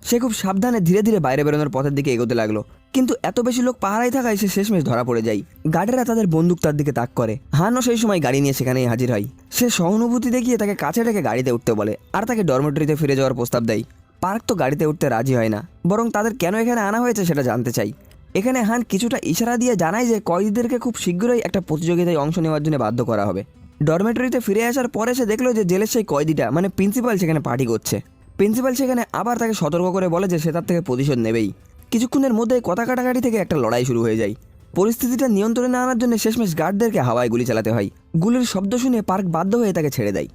সে খুব সাবধানে ধীরে ধীরে বাইরে বেরোনোর পথের দিকে এগোতে লাগলো, কিন্তু এত বেশি লোক পাহারায় থাকায় সে শেষমেশ ধরা পড়ে যায়। গার্ডেরা তাদের বন্দুক তার দিকে তাক করে। হানও সেই সময় গাড়ি নিয়ে সেখানেই হাজির হয়। সে সহানুভূতি দেখিয়ে তাকে কাছে ডেকে গাড়িতে উঠতে বলে আর তাকে ডরমেটরিতে ফিরে যাওয়ার প্রস্তাব দেয়। পার্ক তো গাড়িতে উঠতে রাজি হয় না, বরং তাদের কেন এখানে আনা হয়েছে সেটা জানতে চাই। এখানে হান কিছুটা ইশারা দিয়ে জানায় যে কয়েদিদেরকে খুব শীঘ্রই একটা প্রতিযোগিতায় অংশ নেওয়ার জন্য বাধ্য করা হবে। ডরমেটরিতে ফিরে আসার পরে সে দেখলো যে জেলের সেই কয়েদিটা, মানে প্রিন্সিপাল, সেখানে পার্টি করছে। প্রিন্সিপাল সেখানে আবার তাকে সতর্ক করে বলে যে সে তার থেকে প্রতিশোধ নেবেই। কিছুক্ষণের মধ্যেই কথা কাটাকাটি থেকে একটা লড়াই শুরু হয়ে যায়। পরিস্থিতিটা নিয়ন্ত্রণে আনার জন্য শেষমেশ গার্ডদেরকে হাওয়ায় গুলি চালাতে হয়। গুলির শব্দ শুনে পার্ক বাধ্য হয়ে তাকে ছেড়ে দেয়।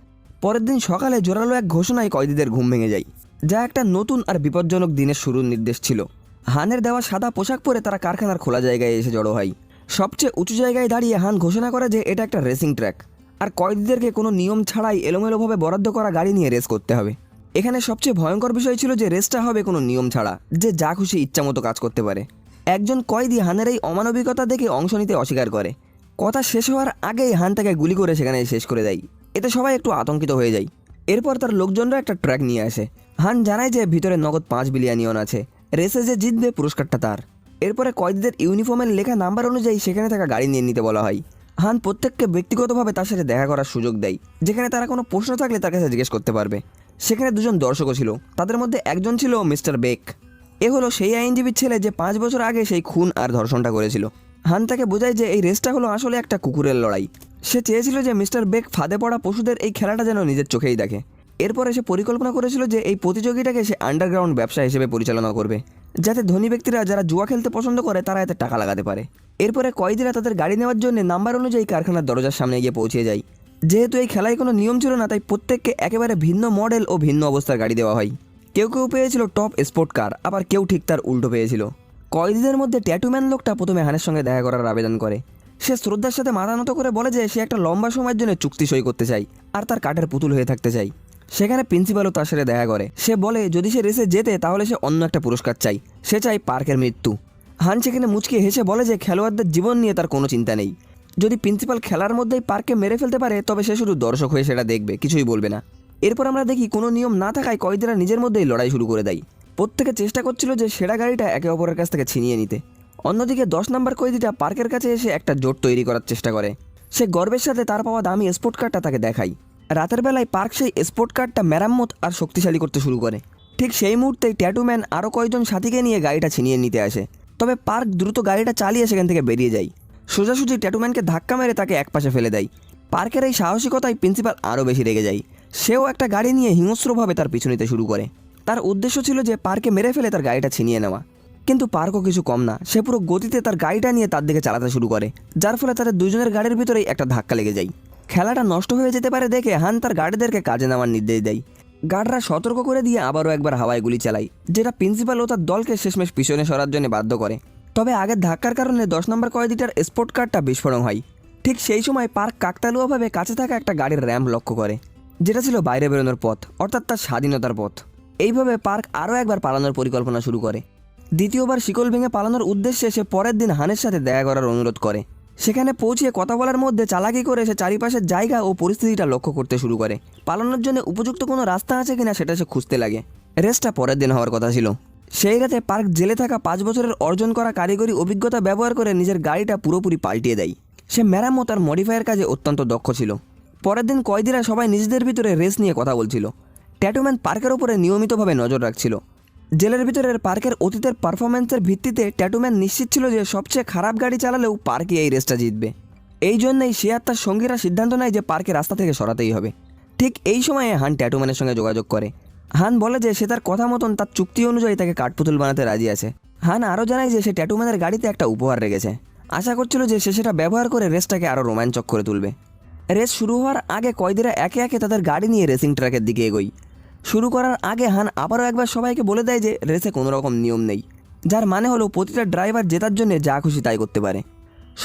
পরের দিন সকালে জোরালো এক ঘোষণায় কয়েদিদের ঘুম ভেঙে যায়, যা একটা নতুন আর বিপজ্জনক দিনের শুরুর নির্দেশ ছিল। হানের দেওয়া সাদা পোশাক পরে তারা কারখানার খোলা জায়গায় এসে জড়ো হয়। সবচেয়ে উঁচু জায়গায় দাঁড়িয়ে হান ঘোষণা করে যে এটা একটা রেসিং ট্র্যাক, আর কয়েদিদেরকে কোনো নিয়ম ছাড়াই এলোমেলোভাবে বরাদ্দ করা গাড়ি নিয়ে রেস করতে হবে। এখানে সবচেয়ে ভয়ঙ্কর বিষয় ছিল যে রেসটা হবে কোনো নিয়ম ছাড়া, যে যা খুশি ইচ্ছামতো কাজ করতে পারে। একজন কয়েদি হানের এই অমানবিকতা দেখে অংশ নিতে অস্বীকার করে। কথা শেষ হওয়ার আগেই হান তাকে গুলি করে সেখানে শেষ করে দেয়। এতে সবাই একটু আতঙ্কিত হয়ে যায়। এরপর তার লোকজনরা একটা ট্র্যাক নিয়ে আসে। হান জানায় যে ভিতরে নগদ 5 বিলিয়ন ইয়ন আছে, রেসে যে জিতবে পুরস্কারটা তার। এরপরে কয়েদিদের ইউনিফর্মের লেখা নাম্বার অনুযায়ী সেখানে থাকা গাড়ি নিয়ে নিতে বলা হয়। হান প্রত্যেককে ব্যক্তিগতভাবে তার সাথে দেখা করার সুযোগ দেয়, যেখানে তারা কোনো প্রশ্ন থাকলে তার কাছে জিজ্ঞেস করতে পারবে। সেখানে দুজন দর্শকও ছিল, তাদের মধ্যে একজন ছিল মিস্টার বেক। এ হলো সেই আইনজীবীর ছেলে যে 5 বছর আগে সেই খুন আর ধর্ষণটা করেছিল। হান তাকে বোঝায় যে এই রেসটা হলো আসলে একটা কুকুরের লড়াই। সে চেয়েছিল যে মিস্টার বেক ফাঁদে পড়া পশুদের এই খেলাটা যেন নিজের চোখেই দেখে। এরপরে সে পরিকল্পনা করেছিল যে এই প্রতিযোগিতাকে সে আন্ডারগ্রাউন্ড ব্যবসা হিসেবে পরিচালনা করবে, যাতে ধনী ব্যক্তিরা যারা জুয়া খেলতে পছন্দ করে তারা এতে টাকা লাগাতে পারে। এরপরে কয়েদিরা তাদের গাড়ি নেওয়ার জন্য নাম্বার অনুযায়ী কারখানার দরজার সামনে গিয়ে পৌঁছে যায়। যেহেতু এই খেলায় কোনো নিয়ম ছিল না, তাই প্রত্যেককে একেবারে ভিন্ন মডেল ও ভিন্ন অবস্থার গাড়ি দেওয়া হয়। কেউ কেউ পেয়েছিল টপ স্পোর্ট কার, আবার কেউ ঠিক তার উল্টো পেয়েছিল। কয়েদিদের মধ্যে ট্যাটুম্যান লোকটা প্রথমে হানের সঙ্গে দেখা করার আবেদন করে। সে শ্রদ্ধার সাথে মাথা নত করে বলে যে সে একটা লম্বা সময়ের জন্য চুক্তি সই করতে চায় আর তার কাঠের পুতুল হয়ে থাকতে চায়। সেখানে প্রিন্সিপালও তার সাথে দেখা করে। সে বলে যদি সে রেসে জেতে তাহলে সে অন্য একটা পুরস্কার চাই, সে চায় পার্কের মৃত্যু। হান সেখানে মুচকে হেসে বলে যে খেলোয়াড়দের জীবন নিয়ে তার কোনো চিন্তা নেই। যদি প্রিন্সিপাল খেলার মধ্যেই পার্ককে মেরে ফেলতে পারে তবে সে শুধু দর্শক হয়ে সেটা দেখবে, কিছুই বলবে না। এরপর আমরা দেখি কোনো নিয়ম না থাকায় কয়েদিরা নিজের মধ্যেই লড়াই শুরু করে দেয়। প্রত্যেকে চেষ্টা করছিল যে সেরা গাড়িটা একে অপরের কাছ থেকে ছিনিয়ে নিতে। অন্যদিকে 10 নম্বর কয়েদিটা পার্কের কাছে এসে একটা জোট তৈরি করার চেষ্টা করে। সে গর্বের সাথে তার পাওয়া দামি স্পোর্ট কারটা তাকে দেখায়। রাতের বেলায় পার্ক সেই স্পোর্ট কারটা মেরামত আর শক্তিশালী করতে শুরু করে। ঠিক সেই মুহূর্তেই ট্যাটুম্যান আরও কয়েকজন সাথীকে নিয়ে গাড়িটা ছিনিয়ে নিতে আসে। তবে পার্ক দ্রুত গাড়িটা চালিয়ে সেখান থেকে বেরিয়ে যায়। সোজাসুজি ট্যাটুম্যানকে ধাক্কা মেরে তাকে একপাশে ফেলে দেয়। পার্কের এই সাহসিকতায় প্রিন্সিপাল আরও বেশি রেগে যায়। সেও একটা গাড়ি নিয়ে হিংস্রভাবে তার পিছু নিতে শুরু করে। তার উদ্দেশ্য ছিল যে পার্কে মেরে ফেলে তার গাড়িটা ছিনিয়ে নেওয়া। কিন্তু পার্কও কিছু কম না, সে পুরো গতিতে তার গাড়িটা নিয়ে তার দিকে চালাতে শুরু করে, যার ফলে তাদের দুজনের গাড়ির ভিতরেই একটা ধাক্কা লেগে যায়। খেলাটা নষ্ট হয়ে যেতে পারে দেখে হান তার গার্ডদেরকে কাজে নেওয়ার নির্দেশ দেয়। গার্ডরা সতর্ক করে দিয়ে আবারও একবার হাওয়ায় গুলি চালায়, যেটা প্রিন্সিপাল ও তার দলকে শেষমেশ পিছনে সরার জন্য বাধ্য করে। তবে আগের ধাক্কার কারণে 10 নম্বর কয়েদিটার স্পোর্ট কারটা বিস্ফোরণ হয়। ঠিক সেই সময় পার্ক কাকতালুয়াভাবে কাছে থাকা একটা গাড়ির র্যাম্প লক্ষ্য করে, যেটা ছিল বাইরে বেরোনোর পথ, অর্থাৎ তার স্বাধীনতার পথ। এইভাবে পার্ক আরও একবার পালানোর পরিকল্পনা শুরু করে। দ্বিতীয়বার শিকল ভেঙে পালানোর উদ্দেশ্যে সে পরের দিন হানের সাথে দেখা করার অনুরোধ করে। সেখানে পৌঁছে কথা বলার মধ্যে চালাকি করে সে চারিপাশের জায়গা ও পরিস্থিতিটা লক্ষ্য করতে শুরু করে। পালানোর জন্য উপযুক্ত কোনো রাস্তা আছে কিনা সেটা সে খুঁজতে লাগে। রেসটা পরের দিন হওয়ার কথা ছিল। সেই রাতে পার্ক জেলে থাকা 5 বছরের অর্জন করা কারিগরি অভিজ্ঞতা ব্যবহার করে নিজের গাড়িটা পুরোপুরি পাল্টিয়ে দেয়। সে মেরামত আর মডিফায়ার কাজে অত্যন্ত দক্ষ ছিল। পরের দিন কয়েদিরা সবাই নিজেদের ভিতরে রেস নিয়ে কথা বলছিল। ট্যাটুম্যান পার্কের ওপরে নিয়মিতভাবে নজর রাখছিল। জেলের ভিতরের পার্কের অতীতের পারফরম্যান্সের ভিত্তিতে ট্যাটুম্যান নিশ্চিত ছিল যে সবচেয়ে খারাপ গাড়ি চালালেও পার্কই এই রেসটা জিতবে। এই জন্যই সে আর তার সঙ্গীরা সিদ্ধান্ত নেয় যে পার্কে রাস্তা থেকে সরাতেই হবে। ঠিক এই সময়ে হান ট্যাটুম্যানের সঙ্গে যোগাযোগ করে। হান বলে যে সে তার কথা মতন তার চুক্তি অনুযায়ী তাকে কাঠপুতুল বানাতে রাজি আছে। হান আরও জানায় যে সে ট্যাটুম্যানের গাড়িতে একটা উপহার রেখেছে। আশা করছিল যে সে সেটা ব্যবহার করে রেসটাকে আরও রোমাঞ্চক করে তুলবে। রেস শুরু হওয়ার আগে কয়েদিরা একে একে তাদের গাড়ি নিয়ে রেসিং ট্র্যাকের দিকে এগোয়। শুরু করার আগে হান আবারও একবার সবাইকে বলে দেয় যে রেসে কোনো রকম নিয়ম নেই, যার মানে হলো প্রতিটা ড্রাইভার জেতার জন্য যা খুশি তাই করতে পারে।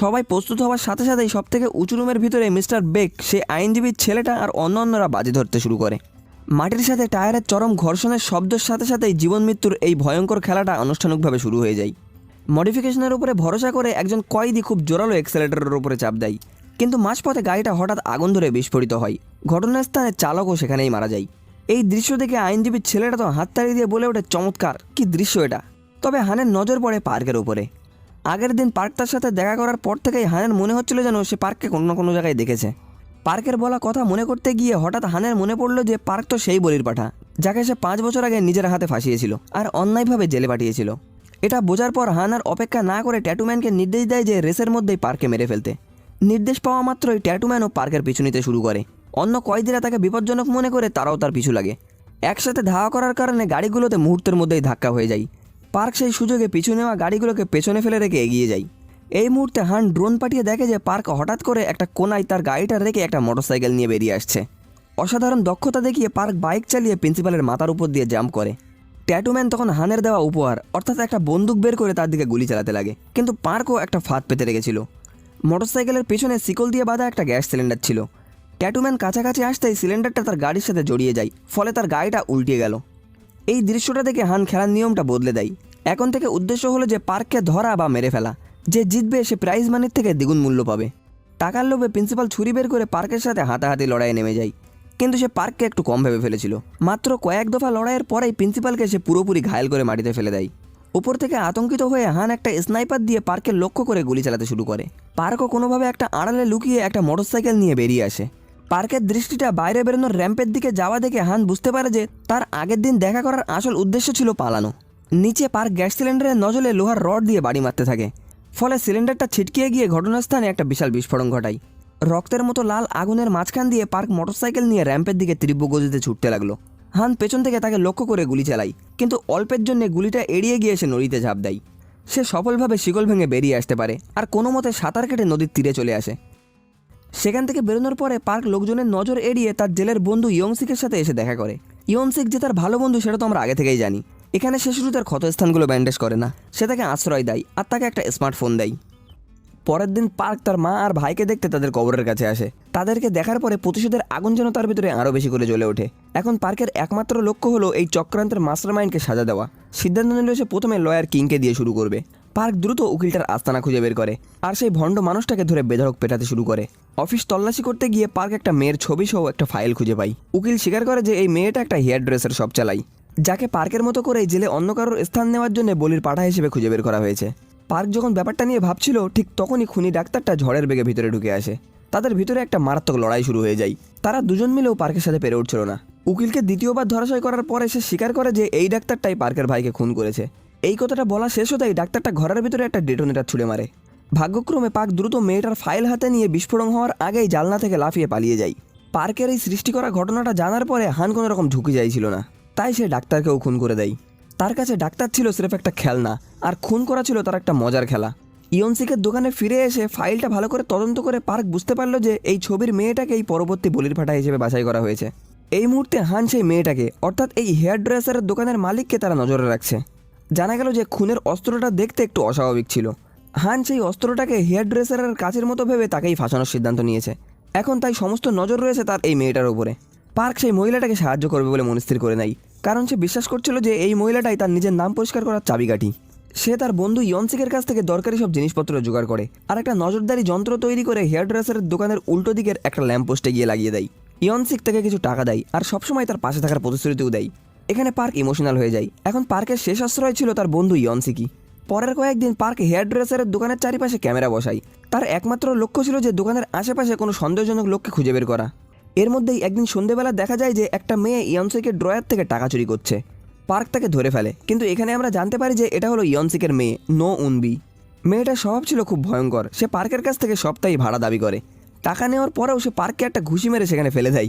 সবাই প্রস্তুত হওয়ার সাথে সাথেই সবথেকে উঁচু রুমের ভিতরে মিস্টার বেক, সে আইনজীবীর ছেলেটা আর অন্যরা বাজি ধরতে শুরু করে। মাটির সাথে টায়ারের চরম ঘর্ষণের শব্দের সাথে সাথেই জীবন মৃত্যুর এই ভয়ঙ্কর খেলাটা আনুষ্ঠানিকভাবে শুরু হয়ে যায়। মডিফিকেশনের উপরে ভরসা করে একজন কয়েদি খুব জোরালো অ্যাক্সেলেটরের উপরে চাপ দেয়, কিন্তু মাঝপথে গাড়িটা হঠাৎ আগুন ধরে বিস্ফোরিত হয়। ঘটনাস্থানে চালকও সেখানেই মারা যায়। এই দৃশ্য দেখে আইনজীবীর ছেলেটা তো হাততালি দিয়ে বলে ওঠে, চমৎকার, কি দৃশ্য এটা। তবে হানের নজর পড়ে পার্কের উপরে। আগের দিন পার্ক তার সাথে দেখা করার পর থেকেই হানের মনে হচ্ছিল যেন সে পার্ককে কোনো না কোনো জায়গায় দেখেছে। পার্কের বলা কথা মনে করতে গিয়ে হঠাৎ হানের মনে পড়লো যে পার্ক তো সেই বলির পাঠা, যাকে সে 5 বছর আগে নিজের হাতে ফাঁসিয়েছিল আর অন্যায়ভাবে জেলে পাঠিয়েছিল। এটা বোঝার পর হান আর অপেক্ষা না করে ট্যাটুম্যানকে নির্দেশ দেয় যে রেসের মধ্যেই পার্ককে মেরে ফেলতে। নির্দেশ পাওয়া মাত্রই ট্যাটুম্যানও পার্কের পিছু নিতে শুরু করে। অন্য কয়েদিরা তাকে বিপজ্জনক মনে করে তারাও তার পিছু লাগে। একসাথে ধাওয়া করার কারণে গাড়িগুলোতে মুহূর্তের মধ্যেই ধাক্কা হয়ে যায়। পার্ক সেই সুযোগে পিছু নেওয়া গাড়িগুলোকে পেছনে ফেলে রেখে এগিয়ে যায়। এই মুহূর্তে হান ড্রোন পাঠিয়ে দেখে যে পার্ক হঠাৎ করে একটা কোনায় তার গাড়িটা রেখে একটা মোটরসাইকেল নিয়ে বেরিয়ে আসছে। অসাধারণ দক্ষতা দেখিয়ে পার্ক বাইক চালিয়ে প্রিন্সিপালের মাথার উপর দিয়ে জাম্প করে। ট্যাটুম্যান তখন হানের দেওয়া উপহার অর্থাৎ একটা বন্দুক বের করে তার দিকে গুলি চালাতে লাগে, কিন্তু পার্কও একটা ফাঁদ পেতে রেখেছিল। মোটরসাইকেলের পেছনে শিকল দিয়ে বাঁধা একটা গ্যাস সিলিন্ডার ছিল। ট্যাটুম্যান কাছাকাছি আসতেই সিলিন্ডারটা তার গাড়ির সাথে জড়িয়ে যায়, ফলে তার গাড়িটা উল্টিয়ে গেল। এই দৃশ্যটা দেখে হান খেলার নিয়মটা বদলে দেয়। এখন থেকে উদ্দেশ্য হলো যে পার্ককে ধরা বা মেরে ফেলা। যে জিতবে সে প্রাইজ মানির থেকে দ্বিগুণ মূল্য পাবে। টাকার লোভে প্রিন্সিপাল ছুরি বের করে পার্কের সাথে হাতাহাতি লড়াইয়ে নেমে যায়, কিন্তু সে পার্ককে একটু কম ভেবে ফেলেছিল। মাত্র কয়েক দফা লড়াইয়ের পরেই প্রিন্সিপালকে সে পুরোপুরি ঘায়েল করে মাটিতে ফেলে দেয়। উপর থেকে আতঙ্কিত হয়ে হান একটা স্নাইপার দিয়ে পার্কের লক্ষ্য করে গুলি চালাতে শুরু করে। পার্কও কোনোভাবে একটা আড়ালে লুকিয়ে একটা মোটরসাইকেল নিয়ে বেরিয়ে আসে। পার্কের দৃষ্টিটা বাইরে বেরোনোর র্যাম্পের দিকে যাওয়া দেখে হান বুঝতে পারে যে তার আগের দিন দেখা করার আসল উদ্দেশ্য ছিল পালানো। নিচে পার্ক গ্যাস সিলিন্ডারের নজলে লোহার রড দিয়ে বাড়ি মারতে থাকে, ফলে সিলিন্ডারটা ছিটকিয়ে গিয়ে ঘটনাস্থানে একটা বিশাল বিস্ফোরণ ঘটায়। রক্তের মতো লাল আগুনের মাঝখান দিয়ে পার্ক মোটরসাইকেল নিয়ে র্যাম্পের দিকে তীব্র গতিতে ছুটতে লাগলো। হান পেছন থেকে তাকে লক্ষ্য করে গুলি চালায়, কিন্তু অল্পের জন্য গুলিটা এড়িয়ে গিয়ে সে নদীতে ঝাঁপ দেয়। সে সফলভাবে শিকল ভেঙে বেরিয়ে আসতে পারে আর কোনো মতে সাঁতার কেটে নদীর তীরে চলে আসে। সেখান থেকে বেরোনোর পরে পার্ক লোকজনের নজর এড়িয়ে তার জেলের বন্ধু ইয়ংসিকের সাথে এসে দেখা করে। ইয়ংসিক যে তার ভালো বন্ধু সেটা তো আমরা আগে থেকেই জানি। এখানে সে শুধু তার ক্ষতস্থানগুলো ব্যান্ডেজ করে না, সে তাকে আশ্রয় দেয় আর তাকে একটা স্মার্টফোন দেয়। পরের দিন পার্ক তার মা আর ভাইকে দেখতে তাদের কবরের কাছে আসে। তাদেরকে দেখার পরে প্রতিশোধের আগুন যেন তার ভিতরে আরও বেশি করে জ্বলে ওঠে। এখন পার্কের একমাত্র লক্ষ্য হলো এই চক্রান্তের মাস্টারমাইন্ডকে সাজা দেওয়া। সিদ্ধান্ত নিল সে প্রথমে লয়ার কিংকে দিয়ে শুরু করবে। পার্ক দ্রুত উকিলটার আস্তানা খুঁজে বের করে আর সেই ভণ্ড মানুষটাকে ধরে বেধড়ক পেটাতে শুরু করে। অফিস তল্লাশি করতে গিয়ে পার্ক একটা মেয়ের ছবি সহ একটা ফাইল খুঁজে পায়। উকিল স্বীকার করে যে এই মেয়েটা একটা হেয়ার ড্রেসের শপ চালায়, যাকে পার্কের মতো করেই জেলে অন্য কারোর স্থান নেওয়ার জন্য বলির পাঠা হিসেবে খুঁজে বের করা হয়েছে। পার্ক যখন ব্যাপারটা নিয়ে ভাবছিল ঠিক তখনই খুনি ডাক্তারটা ঝড়ের বেগে ভিতরে ঢুকে আসে। তাদের ভিতরে একটা মারাত্মক লড়াই শুরু হয়ে যায়। তারা দুজন মিলেও পার্কের সাথে পেরে উঠছিল না। উকিলকে দ্বিতীয়বার ধরাশায়ী করার পরে সে স্বীকার করে যে এই ডাক্তারটাই পার্কের ভাইকে খুন করেছে। এই কথাটা বলা শেষ হতেই ডাক্তারটা ঘরের ভিতরে একটা ডেটোনেটর ছুঁড়ে মারে। ভাগ্যক্রমে পার্ক দ্রুত মেয়েটার ফাইল হাতে নিয়ে বিস্ফোরণ হওয়ার আগেই জানলা থেকে লাফিয়ে পালিয়ে যায়। পার্কের এই সৃষ্টি করা ঘটনাটা জানার পরে হান কোনো রকম ঝুঁকি যাইছিল না, তাই সে ডাক্তারকেও খুন করে দেয়। তার কাছে ডাক্তার ছিল সির্ফ একটা খেলনা, আর খুন করা ছিল তার একটা মজার খেলা। ইয়নসিকের দোকানে ফিরে এসে ফাইলটা ভালো করে তদন্ত করে পার্ক বুঝতে পারলো যে এই ছবির মেয়েটাকেই পরবর্তী বলির ফাটা হিসেবে বাছাই করা হয়েছে। এই মুহূর্তে হান সেই মেয়েটাকে অর্থাৎ এই হেয়ার ড্রেসারের দোকানের মালিককে তারা নজরে রাখছে। জানা গেল যে খুনের অস্ত্রটা দেখতে একটু অস্বাভাবিক ছিল। হান সেই অস্ত্রটাকে হেয়ার ড্রেসারের কাচের মতো ভেবে তাকেই ফাঁসানোর সিদ্ধান্ত নিয়েছে। এখন তাই সমস্ত নজর রয়েছে তার এই মেয়েটার উপরে। পার্ক সেই মহিলাটাকে সাহায্য করবে বলে মনস্থির করে নেয়, কারণ সে বিশ্বাস করছিল যে এই মহিলাটাই তার নিজের নাম পরিষ্কার করার চাবিকাঠি। সে তার বন্ধু ইয়নসিকের কাছ থেকে দরকারি সব জিনিসপত্র জোগাড় করে আর একটা নজরদারি যন্ত্র তৈরি করে হেয়ার ড্রেসারের দোকানের উল্টো দিকের একটা ল্যাম্পপোস্টে গিয়ে লাগিয়ে দেয়। ইয়নসিক তাকে কিছু টাকা দেয় আর সবসময় তার পাশে থাকার প্রতিশ্রুতিও দেয়। এখানে পার্ক ইমোশনাল হয়ে যায়। এখন পার্কের শেষ আশ্রয় ছিল তার বন্ধু ইয়নসিকি। পরের কয়েকদিন পার্ক হেয়ার ড্রেসারের দোকানের চারিপাশে ক্যামেরা বসায়। তার একমাত্র লক্ষ্য ছিল যে দোকানের আশেপাশে কোনো সন্দেহজনক লোককে খুঁজে বের করা। এর মধ্যেই একদিন সন্ধ্যেবেলা দেখা যায় যে একটা মেয়ে ইয়নসিকের ড্রয়ার থেকে টাকা চুরি করছে। পার্ক তাকে ধরে ফেলে, কিন্তু এখানে আমরা জানতে পারি যে এটা হলো ইয়নসিকের মেয়ে নো উনবি। মেয়েটার স্বভাব ছিল খুব ভয়ঙ্কর। সে পার্কের কাছ থেকে সপ্তাহে ভাড়া দাবি করে। টাকা নেওয়ার পরেও সে পার্ককে একটা ঘুষি মেরে সেখানে ফেলে দেয়।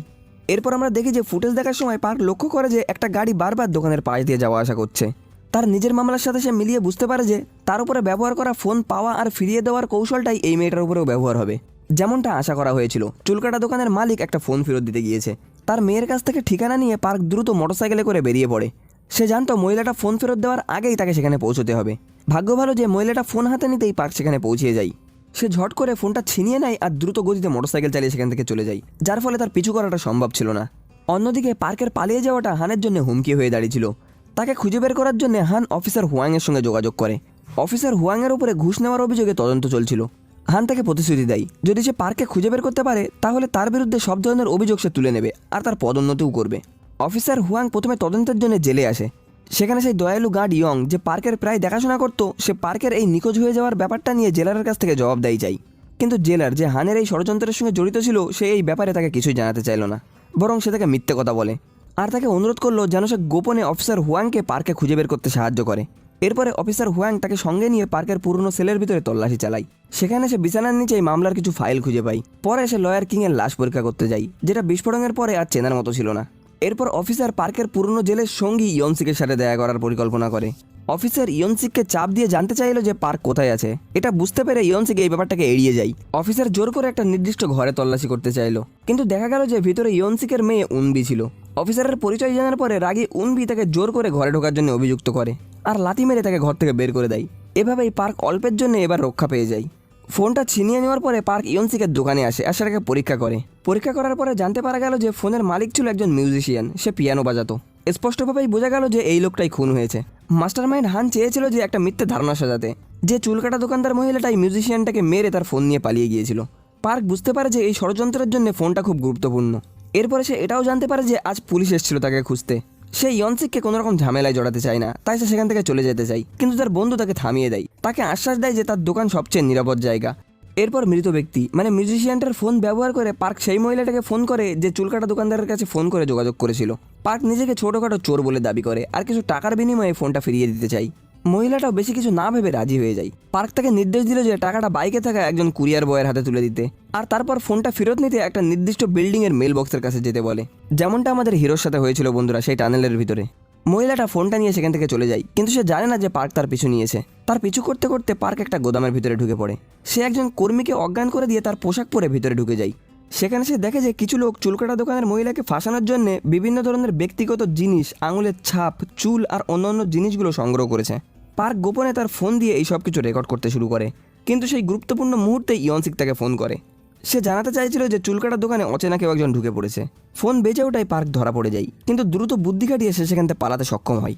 এরপর আমরা দেখি যে ফুটেজ দেখার সময় পার্ক লক্ষ্য করে যে একটা গাড়ি বারবার দোকানের পাশ দিয়ে যাওয়া আসা করছে। তার নিজের মামলার সাথে সে মিলিয়ে বুঝতে পারে যে তার উপরে ব্যবহার করা ফোন পাওয়া আর ফিরিয়ে দেওয়ার কৌশলটাই এই মেয়েটার উপরেও ব্যবহার হবে। যেমনটা আশা করা হয়েছিল, চুলকাটা দোকানের মালিক একটা ফোন ফেরত দিতে গিয়েছে। তার মেয়ের কাছ থেকে ঠিকানা নিয়ে পার্ক দ্রুত মোটরসাইকেলে করে বেরিয়ে পড়ে। সে জানতো মহিলাটা ফোন ফেরত দেওয়ার আগেই তাকে সেখানে পৌঁছতে হবে। ভাগ্য ভালো যে মহিলাটা ফোন হাতে নিতেই পার্ক সেখানে পৌঁছে যায়। সে ঝট করে ফোনটা ছিনিয়ে নেয় আর দ্রুত গতিতে মোটরসাইকেল চালিয়ে সেখান থেকে চলে যায়, যার ফলে তার পিছু করাটা সম্ভব ছিল না। অন্যদিকে পার্কের পালিয়ে যাওয়াটা হানের জন্য হুমকি হয়ে দাঁড়িয়েছিল। তাকে খুঁজে বের করার জন্য হান অফিসার হুয়াংয়ের সঙ্গে যোগাযোগ করে। অফিসার হুয়াংয়ের উপরে ঘুষ নেওয়ার অভিযোগে তদন্ত চলছিল। হান তাকে প্রতিশ্রুতি দেয় যদি সে পার্ককে খুঁজে বের করতে পারে তাহলে তার বিরুদ্ধে সব ধরনের অভিযোগ সে তুলে নেবে আর তার পদোন্নতিও করবে। অফিসার হুয়াং প্রথমে তদন্তের জন্য জেলে আসে। সেখানে সেই দয়ালু গার্ড ইয়ং যে পার্কের প্রায় দেখাশোনা করতো, সে পার্কের এই নিখোঁজ হয়ে যাওয়ার ব্যাপারটা নিয়ে জেলারের কাছ থেকে জবাবদাহি চাই। কিন্তু জেলার যে হানের এই ষড়যন্ত্রের সঙ্গে জড়িত ছিল সে এই ব্যাপারে তাকে কিছুই জানাতে চাইল না, বরং সে তাকে মিথ্যে কথা বলে আর তাকে অনুরোধ করলো যেন সে গোপনে অফিসার হুয়াংকে পার্কে খুঁজে বের করতে সাহায্য করে। এরপরে অফিসার হুয়াং তাকে সঙ্গে নিয়ে পার্কের পুরনো সেলের ভিতরে তল্লাশি চালায়। সেখানে সে বিছানার নিচেই মামলার কিছু ফাইল খুঁজে পায়। পরে সে লয়ার কিংয়ের লাশ পরীক্ষা করতে যায়, যেটা বিস্ফোরণের পরে আর চেনার মতো ছিল না। এরপর অফিসার পার্কের পুরনো জেলের সঙ্গী ইয়নসিকের সাথে দেখা করার পরিকল্পনা করে। অফিসার ইয়নসিককে চাপ দিয়ে জানতে চাইলো যে পার্ক কোথায় আছে। এটা বুঝতে পেরে ইয়নসিক এই ব্যাপারটাকে এড়িয়ে যায়। অফিসার জোর করে একটা নির্দিষ্ট ঘরে তল্লাশি করতে চাইলো, কিন্তু দেখা গেল যে ভিতরে ইয়নসিকের মেয়ে উনবি ছিল। অফিসারের পরিচয় জানার পরে রাগী উনবি তাকে জোর করে ঘরে ঢোকার জন্য অভিযুক্ত করে আর লাথি মেরে তাকে ঘর থেকে বের করে দেয়। এভাবেই পার্ক অল্পের জন্য এবার রক্ষা পেয়ে যায়। ফোনটা ছিনিয়ে নেওয়ার পরে পার্ক ইয়নসিকের দোকানে আসে আর সেটাকে পরীক্ষা করে। পরীক্ষা করার পরে জানতে পারা গেল যে ফোনের মালিক ছিল একজন মিউজিশিয়ান, সে পিয়ানো বাজাতো। স্পষ্টভাবেই বোঝা গেল যে এই লোকটাই খুন হয়েছে। মাস্টারমাইন্ড হান চেয়েছিল যে একটা মিথ্যে ধারণা সাজাতে যে চুলকাটা দোকানদার মহিলাটাই মিউজিশিয়ানটাকে মেরে তার ফোন নিয়ে পালিয়ে গিয়েছিল। পার্ক বুঝতে পারে যে এই ষড়যন্ত্রের জন্য ফোনটা খুব গুরুত্বপূর্ণ। এরপরে সে এটাও জানতে পারে যে আজ পুলিশ এসেছিল তাকে খুঁজতে। সে ইয়নসিককে কোনো রকম ঝামেলায় জড়াতে চায় না, তাই সে সেখান থেকে চলে যেতে চায়, কিন্তু তার বন্ধু তাকে থামিয়ে দেয়। তাকে আশ্বাস দেয় যে তার দোকান সবচেয়ে নিরাপদ জায়গা। এরপর মৃত ব্যক্তি মানে মিউজিশিয়ানটার ফোন ব্যবহার করে পার্ক সেই মহিলাটাকে ফোন করে যে চুলকাটা দোকানদারের কাছে ফোন করে যোগাযোগ করেছিল। পার্ক নিজেকে ছোটোখাটো চোর বলে দাবি করে আর কিছু টাকার বিনিময়ে ফোনটা ফিরিয়ে দিতে চায়। মহিলাটাও বেশি কিছু না ভেবে রাজি হয়ে যায়। পার্ক তাকে নির্দেশ দিল যে টাকাটা বাইকে থাকা একজন কুরিয়ার বয়ের হাতে তুলে দিতে আর তারপর ফোনটা ফেরত নিতে একটা নির্দিষ্ট বিল্ডিংয়ের মেল বক্সের কাছে যেতে বলে, যেমনটা আমাদের হিরোর সাথে হয়েছিল বন্ধুরা সেই টানেলের ভিতরে। মহিলাটা ফোনটা নিয়ে সেখান থেকে চলে যায়, কিন্তু সে জানে না যে পার্ক তার পিছু নিয়েছে। তার পিছু করতে করতে পার্ক একটা গোদামের ভিতরে ঢুকে পড়ে। সে একজন কর্মীকে অজ্ঞান করে দিয়ে তার পোশাক পরে ভিতরে ঢুকে যায়। সেখানে সে দেখে যে কিছু লোক চুলকাটা দোকানের মহিলাকে ফাঁসানোর জন্য বিভিন্ন ধরনের ব্যক্তিগত জিনিস, আঙুলের ছাপ, চুল আর অন্যান্য জিনিসগুলো সংগ্রহ করেছে। পার্ক গোপনে তার ফোন দিয়ে এই সব কিছু রেকর্ড করতে শুরু করে, কিন্তু সেই গুরুত্বপূর্ণ মুহূর্তে ইয়নসিক তাকে ফোন করে। সে জানাতে চাইছিল যে চুলকাটার দোকানে অচেনা কেউ একজন ঢুকে পড়েছে। ফোন বেজে ওঠায় পার্ক ধরা পড়ে যায়, কিন্তু দ্রুত বুদ্ধি কাটিয়ে সে সেখান থেকে পালাতে সক্ষম হয়।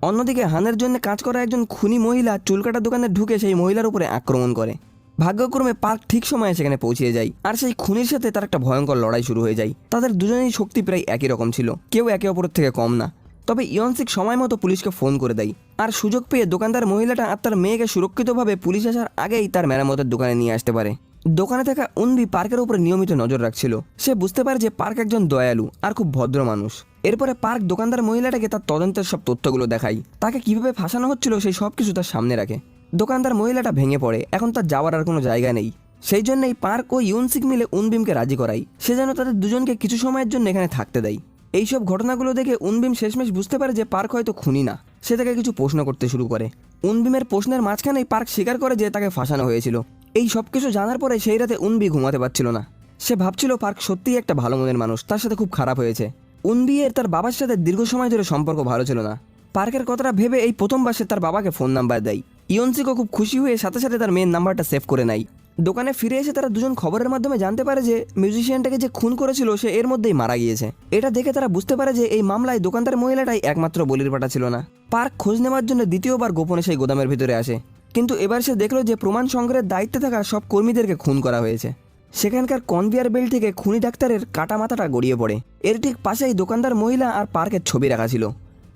অন্যদিকে হানের জন্য কাজ করা একজন খুনি মহিলা চুলকাটার দোকানে ঢুকে সেই মহিলার উপরে আক্রমণ করে। ভাগ্যক্রমে পার্ক ঠিক সময়ে সেখানে পৌঁছে যায় আর সেই খুনির সাথে তার একটা ভয়ঙ্কর লড়াই শুরু হয়ে যায়। তাদের দুজনেই শক্তি প্রায় একই রকম ছিল, কেউ একে অপরের থেকে কম না। তবে ইয়নসিক সময় মতো পুলিশকে ফোন করে দেয় আর সুযোগ পেয়ে দোকানদার মহিলাটা আর তার মেয়েকে সুরক্ষিতভাবে পুলিশ আসার আগেই তার মেরামতের দোকানে নিয়ে আসতে পারে। দোকানে থাকা উনবি পার্কের উপরে নিয়মিত নজর রাখছিল। সে বুঝতে পারে যে পার্ক একজন দয়ালু আর খুব ভদ্র মানুষ। এরপরে পার্ক দোকানদার মহিলাটাকে তার তদন্তের সব তথ্যগুলো দেখায়, তাকে কিভাবে ফাঁসানো হচ্ছিল সেই সব কিছু তার সামনে রাখে। দোকানদার মহিলাটা ভেঙে পড়ে, এখন তার যাওয়ার আর কোনো জায়গা নেই। সেই জন্যই পার্ক ও ইয়নসিক মিলে উনবিমকে রাজি করায় সে যেন তাদের দুজনকে কিছু সময়ের জন্য এখানে থাকতে দেয়। এইসব ঘটনাগুলো দেখে উনবিম শেষমেশ বুঝতে পারে যে পার্ক হয়তো খুনি না। সে তাকে কিছু প্রশ্ন করতে শুরু করে। উনবিমের প্রশ্নের মাঝখানেই পার্ক স্বীকার করে যে তাকে ফাঁসানো হয়েছিল। এই সব কিছু জানার পরে সেই রাতে উনবি ঘুমাতে পারছিল না। সে ভাবছিল পার্ক সত্যিই একটা ভালো মনের মানুষ, তার সাথে খুব খারাপ হয়েছে। উনবি এর তার বাবার সাথে দীর্ঘ সময় ধরে সম্পর্ক ভালো ছিল না। পার্কের কথাটা ভেবে এই প্রথমবার সে তার বাবাকে ফোন নাম্বার দেয়। ইয়নসিকও খুব খুশি হয়ে সাথে সাথে তার মেয়ের নাম্বারটা সেভ করে নেয়। দোকানে ফিরে এসে তারা দুজন খবরের মাধ্যমে জানতে পারে যে মিউজিশিয়ানটাকে যে খুন করেছিল সে এর মধ্যেই মারা গিয়েছে। এটা দেখে তারা বুঝতে পারে যে এই মামলায় দোকানদার মহিলাটাই একমাত্র বলির পাঠা ছিল না। পার্ক খোঁজ নেওয়ার জন্য দ্বিতীয়বার গোপনে সেই গোদামের ভিতরে আসে, কিন্তু এবার সে দেখলো যে প্রমাণ সংগ্রহের দায়িত্বে থাকা সব কর্মীদেরকে খুন করা হয়েছে। সেখানকার কনভেয়ার বেল্ট থেকে খুনি ডাক্তারের কাটা মাথাটা গড়িয়ে পড়ে। এর ঠিক পাশেই দোকানদার মহিলা আর পার্কের ছবি রাখা ছিল,